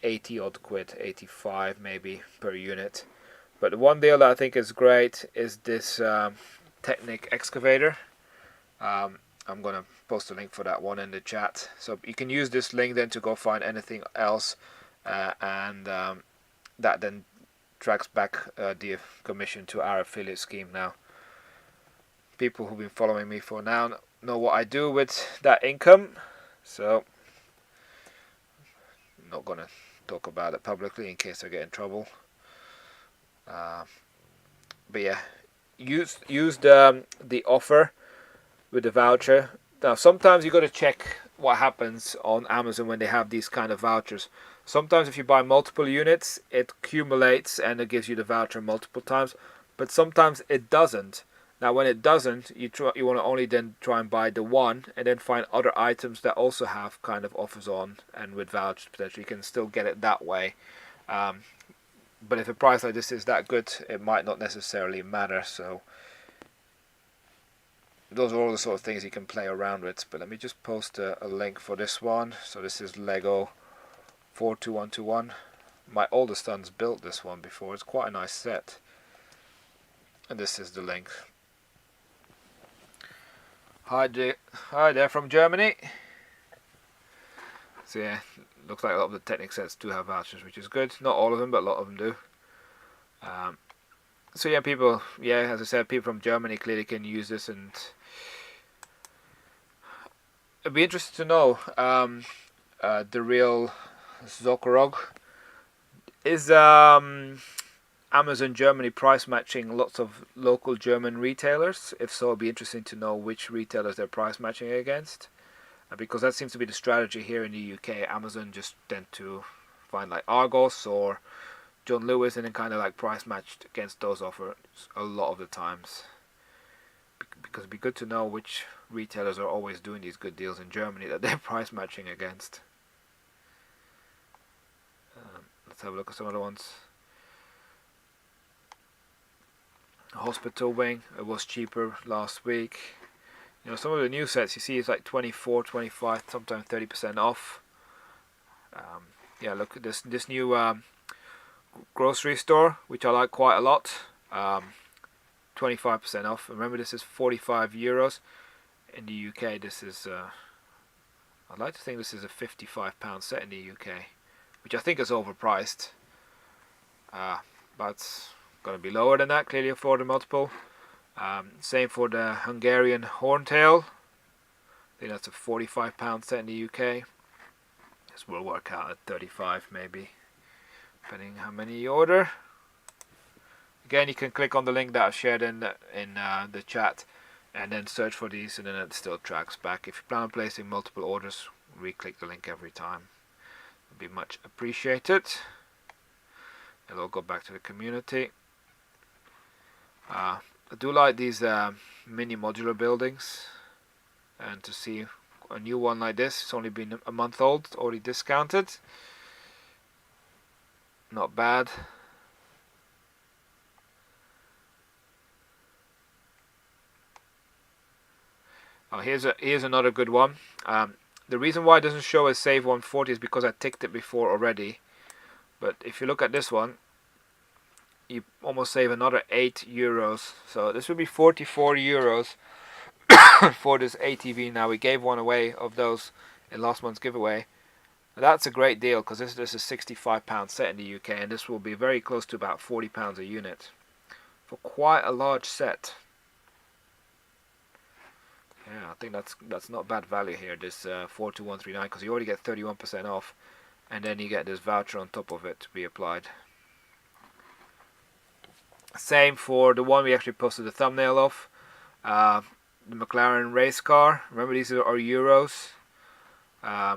80 odd quid, 85 maybe per unit. But the one deal that I think is great is this Technic excavator. I'm going to post a link for that one in the chat. So you can use this link then to go find anything else, and that then tracks back the commission to our affiliate scheme. Now, people who've been following me for now know what I do with that income, so I'm not going to talk about it publicly in case I get in trouble. But yeah, use the offer with the voucher. Now sometimes you got to check what happens on Amazon when they have these kind of vouchers. Sometimes if you buy multiple units, it accumulates and it gives you the voucher multiple times, but sometimes it doesn't. Now when it doesn't, you want to only then try and buy the one and then find other items that also have kind of offers on and with vouchers potentially. You can still get it that way. But if a price like this is that good, it might not necessarily matter. So those are all the sort of things you can play around with. But let me just post a link for this one. So this is Lego 42121. My oldest son's built this one before. It's quite a nice set. And this is the link. Hi there from Germany. It's So yeah, looks like a lot of the Technic sets do have vouchers, which is good. Not all of them, but a lot of them do. So yeah, people, as I said, people from Germany clearly can use this, and it'd be interesting to know the real Zokorog. Is Amazon Germany price matching lots of local German retailers? If so, it'd be interesting to know which retailers they're price matching against, because that seems to be the strategy here in the UK. Amazon just tend to find like Argos or John Lewis and then kind of like price matched against those offers a lot of the times, because it'd be good to know which retailers are always doing these good deals in Germany that they're price matching against. Let's have a look at some other ones. Hospital wing, it was cheaper last week. You know, some of the new sets you see is like 24, 25, sometimes 30% off. Yeah, look at this new grocery store, which I like quite a lot. 25% off. Remember, this is €45. In the UK, this is I'd like to think this is a £55 set in the UK, which I think is overpriced. But going to be lower than that, clearly for the multiple. Same for the Hungarian Horntail. I think that's a £45 set in the UK. This will work out at 35 maybe, depending how many you order. Again, you can click on the link that I've shared in the chat, and then search for these, and then it still tracks back. If you plan on placing multiple orders, re-click the link every time. It would be much appreciated. It'll go back to the community. I do like these mini modular buildings, and to see a new one like this, it's only been a month old, already discounted. Not bad. Oh, here's another good one. The reason why it doesn't show as Save 140 is because I ticked it before already. But if you look at this one, you almost save another €8. So this would be €44 for this ATV. Now, we gave one away of those in last month's giveaway. That's a great deal, because this is a £65 set in the UK, and this will be very close to about £40 a unit for quite a large set. Yeah, I think that's not bad value here, this 42139, because you already get 31% off, and then you get this voucher on top of it to be applied. Same for the one we actually posted the thumbnail of, the McLaren race car. Remember, these are euros. I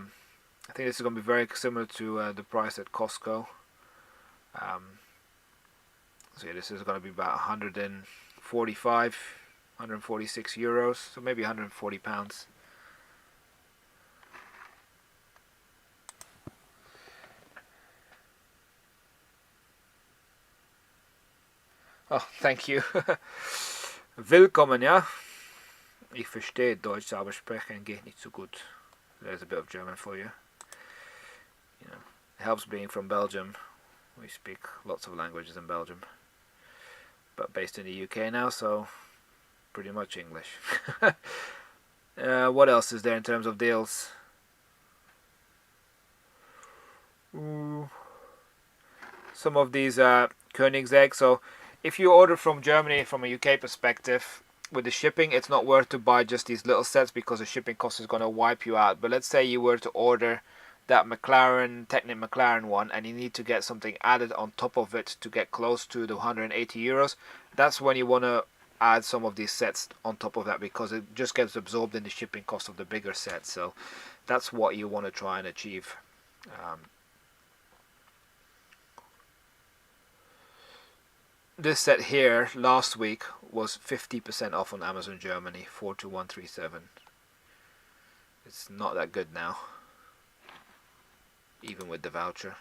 think this is going to be very similar to the price at Costco. So yeah, this is going to be about 145, 146 euros, so maybe £140. Oh, thank you. Willkommen, ja. Ich verstehe Deutsch, aber sprechen geht nicht so gut. There's a bit of German for you. You know, it helps being from Belgium. We speak lots of languages in Belgium, but based in the UK now, so pretty much English. What else is there in terms of deals? Some of these Koenigsegg. So if you order from Germany from a UK perspective, with the shipping, it's not worth to buy just these little sets, because the shipping cost is going to wipe you out. But let's say you were to order that Technic McLaren one, and you need to get something added on top of it to get close to the €180. That's when you want to add some of these sets on top of that, because it just gets absorbed in the shipping cost of the bigger set. So that's what you want to try and achieve. This set here last week was 50% off on Amazon Germany, 42137. It's not that good now, even with the voucher.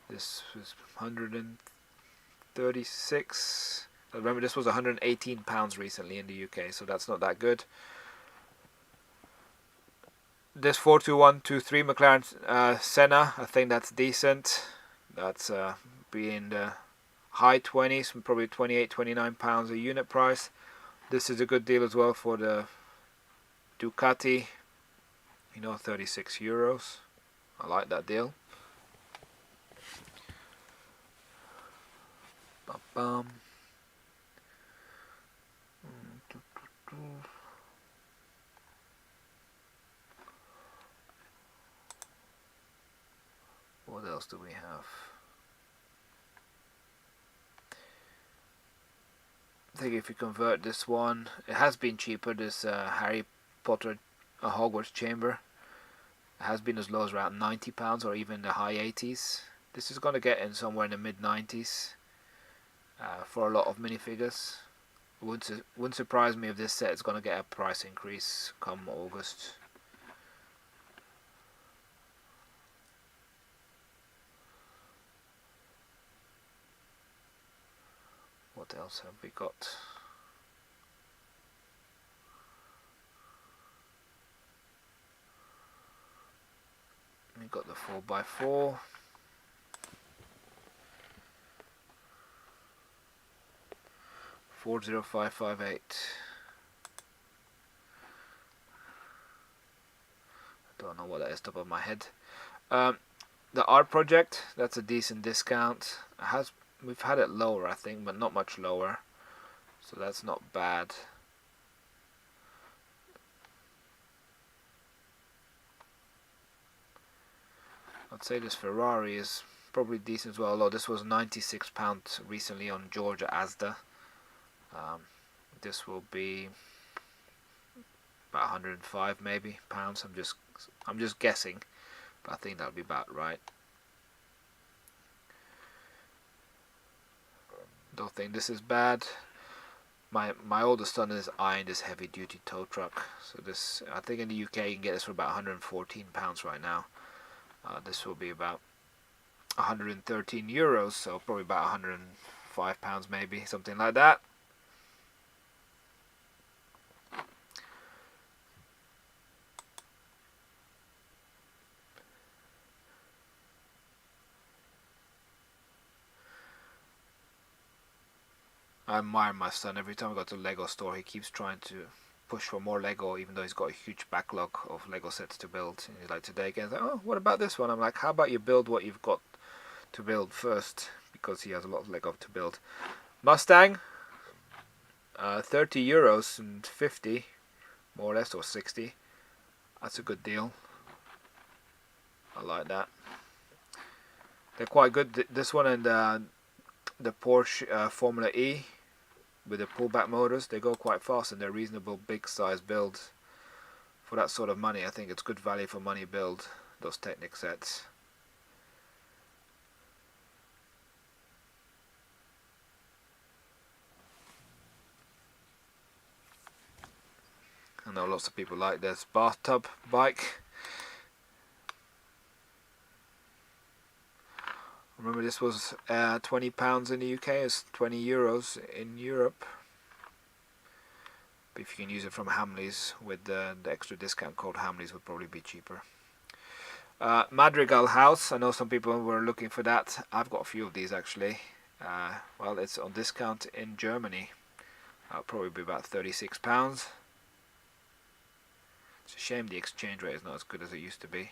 This was 136. Remember, this was £118 recently in the UK, so that's not that good. This 42123 McLaren Senna, I think that's decent. That's be in the high 20s, probably £28, £29 a unit price. This is a good deal as well for the Ducati. You know, 36 euros. I like that deal. Bum, bum. What else do we have? I think if you convert this one, it has been cheaper. This Harry Potter Hogwarts Chamber. It has been as low as around £90 or even the high 80s. This is going to get in somewhere in the mid 90s for a lot of minifigures. Wouldn't surprise me if this set is going to get a price increase come August. What else have we got? We got the 4x4. $40558. I don't know what that is top of my head. The art project, that's a decent discount. We've had it lower, I think, but not much lower, so that's not bad. I'd say this Ferrari is probably decent as well, although this was £96 recently on Georgia Asda. This will be about 105 maybe pounds. I'm just guessing, but I think that'll be about right. Don't think this is bad. My oldest son is eyeing this heavy duty tow truck. So this, I think in the UK you can get this for about £114 right now. This will be about 113 euros, so probably about 105 pounds maybe, something like that. I admire my son. Every time I go to the Lego store, he keeps trying to push for more Lego, even though he's got a huge backlog of Lego sets to build. And he's like, today again, he's like, oh, what about this one? I'm like, how about you build what you've got to build first, because he has a lot of Lego to build. Mustang, 30 euros and 50, more or less, or 60. That's a good deal. I like that. They're quite good. This one and the Porsche Formula E with the pullback motors, they go quite fast and they're reasonable big size builds. For that sort of money, I think it's good value for money build, those Technic sets. I know lots of people like this bathtub bike. Remember, this was £20 in the UK, it's 20 euros in Europe. But if you can use it from Hamleys with the extra discount code, Hamleys would probably be cheaper. Madrigal House, I know some people were looking for that. I've got a few of these actually. Well, it's on discount in Germany. That'll probably be about £36. It's a shame the exchange rate is not as good as it used to be.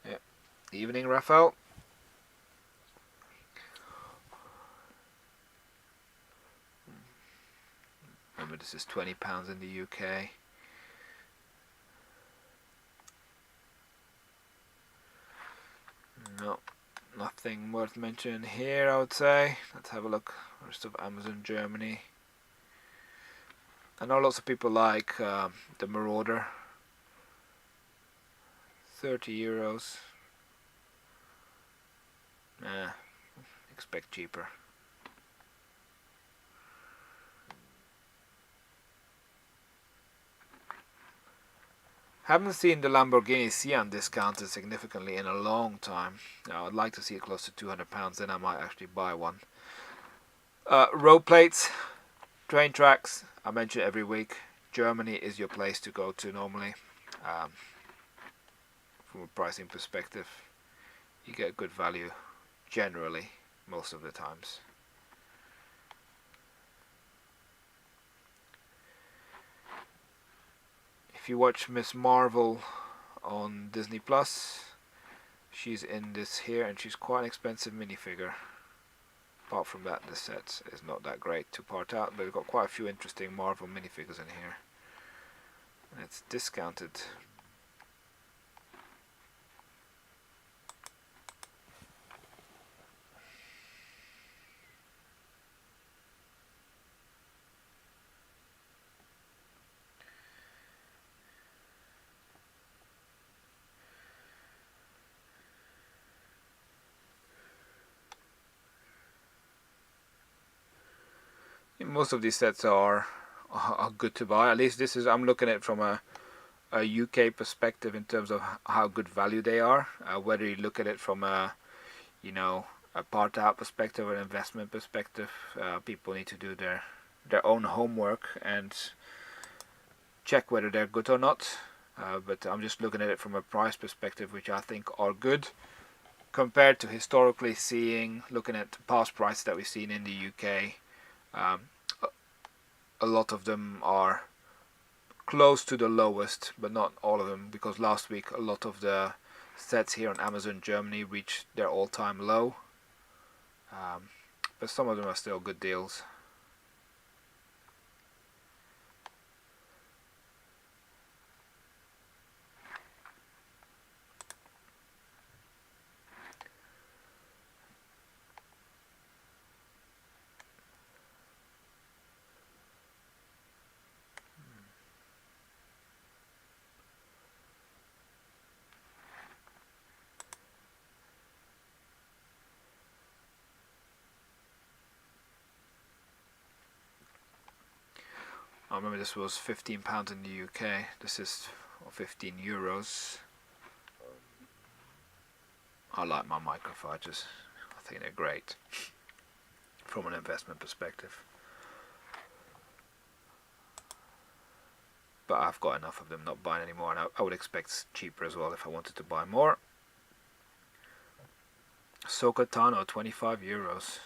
Yeah. Evening, Raphael. Remember, this is £20 in the UK. No, nothing worth mentioning here, I would say. Let's have a look. Rest of Amazon Germany. I know lots of people like the Marauder. 30 euros. Expect cheaper. Haven't seen the Lamborghini Sian discounted significantly in a long time. Now, I'd like to see it close to £200, then I might actually buy one. Road plates. Train tracks, I mention every week. Germany is your place to go to normally. From a pricing perspective, you get good value generally most of the times. If you watch Miss Marvel on Disney Plus, she's in this here, and she's quite an expensive minifigure. Apart from that, the set is not that great to part out, but we've got quite a few interesting Marvel minifigures in here. And it's discounted. Most of these sets are good to buy. At least this is, I'm looking at it from a UK perspective in terms of how good value they are. Whether you look at it from a part out perspective or an investment perspective, people need to do their own homework and check whether they're good or not. But I'm just looking at it from a price perspective, which I think are good compared to historically looking at past prices that we've seen in the UK. A lot of them are close to the lowest, but not all of them, because last week a lot of the sets here on Amazon Germany reached their all-time low. But some of them are still good deals. I remember this was £15 in the UK. This is €15. I like my microfibers. I think they're great from an investment perspective. But I've got enough of them, not buying anymore, and I would expect cheaper as well if I wanted to buy more. Sokotano, €25.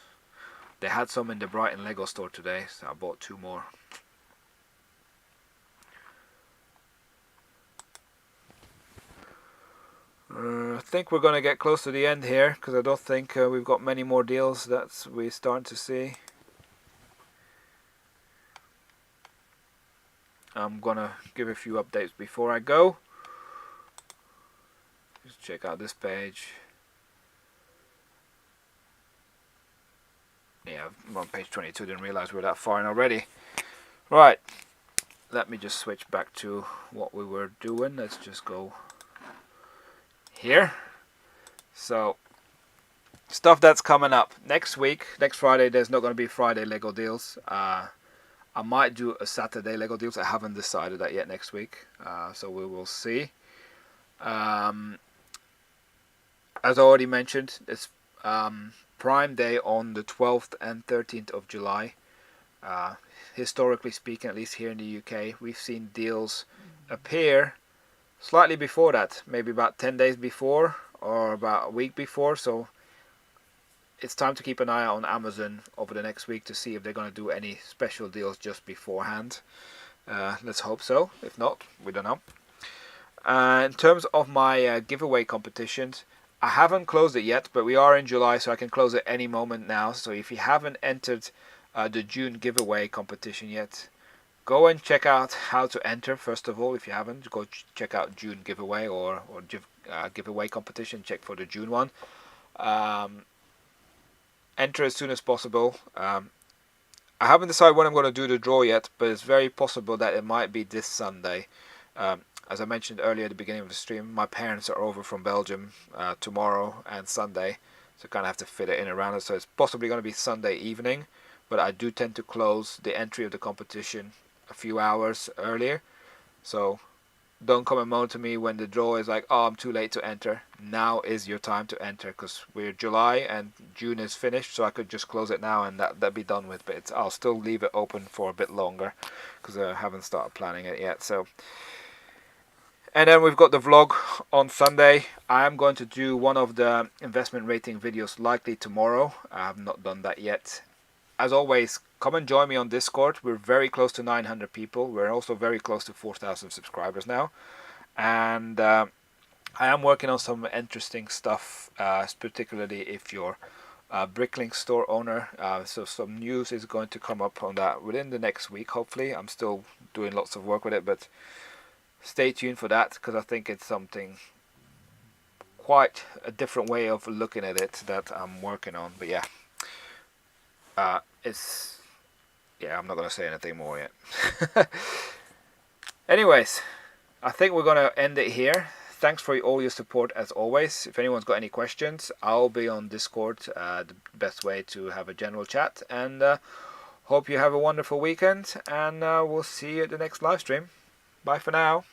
They had some in the Brighton Lego store today, so I bought 2 more. I think we're going to get close to the end here, because I don't think we've got many more deals that we're starting to see. I'm going to give a few updates before I go. Just check out this page. Yeah, I'm on page 22, didn't realize we were that far in already. Right, let me just switch back to what we were doing. Let's just go here. So, stuff that's coming up next week. Next Friday, there's not going to be Friday Lego deals. I might do a Saturday Lego deals. I haven't decided that yet next week, so we will see. As I already mentioned, it's Prime Day on the 12th and 13th of July. Historically speaking, at least here in the UK, we've seen deals appear slightly before that, maybe about 10 days before or about a week before. So it's time to keep an eye out on Amazon over the next week to see if they're going to do any special deals just beforehand. Let's hope so. If not, we don't know. In terms of my giveaway competitions, I haven't closed it yet, but we are in July, so I can close it any moment now. So if you haven't entered the June giveaway competition yet, go and check out how to enter. First of all, if you haven't, go check out June giveaway or giveaway competition. Check for the June one. Enter as soon as possible. I haven't decided when I'm going to do the draw yet, but it's very possible that it might be this Sunday. As I mentioned earlier at the beginning of the stream, my parents are over from Belgium tomorrow and Sunday, so kind of have to fit it in around it. So it's possibly going to be Sunday evening, but I do tend to close the entry of the competition a few hours earlier. So don't come and moan to me when the draw is like, oh, I'm too late to enter. Now is your time to enter, because we're July and June is finished, so I could just close it now and that'd be done with. But I'll still leave it open for a bit longer because I haven't started planning it yet. So, and then we've got the vlog on Sunday. I am going to do one of the investment rating videos likely tomorrow. I have not done that yet. As always, come and join me on Discord. We're very close to 900 people. We're also very close to 4,000 subscribers now. And I am working on some interesting stuff, particularly if you're a Bricklink store owner. So some news is going to come up on that within the next week, hopefully. I'm still doing lots of work with it, but stay tuned for that, because I think it's something quite a different way of looking at it that I'm working on. But yeah. I'm not going to say anything more yet. Anyways, I think we're going to end it here. Thanks for all your support as always. If anyone's got any questions, I'll be on Discord, the best way to have a general chat. And hope you have a wonderful weekend, and we'll see you at the next live stream. Bye for now.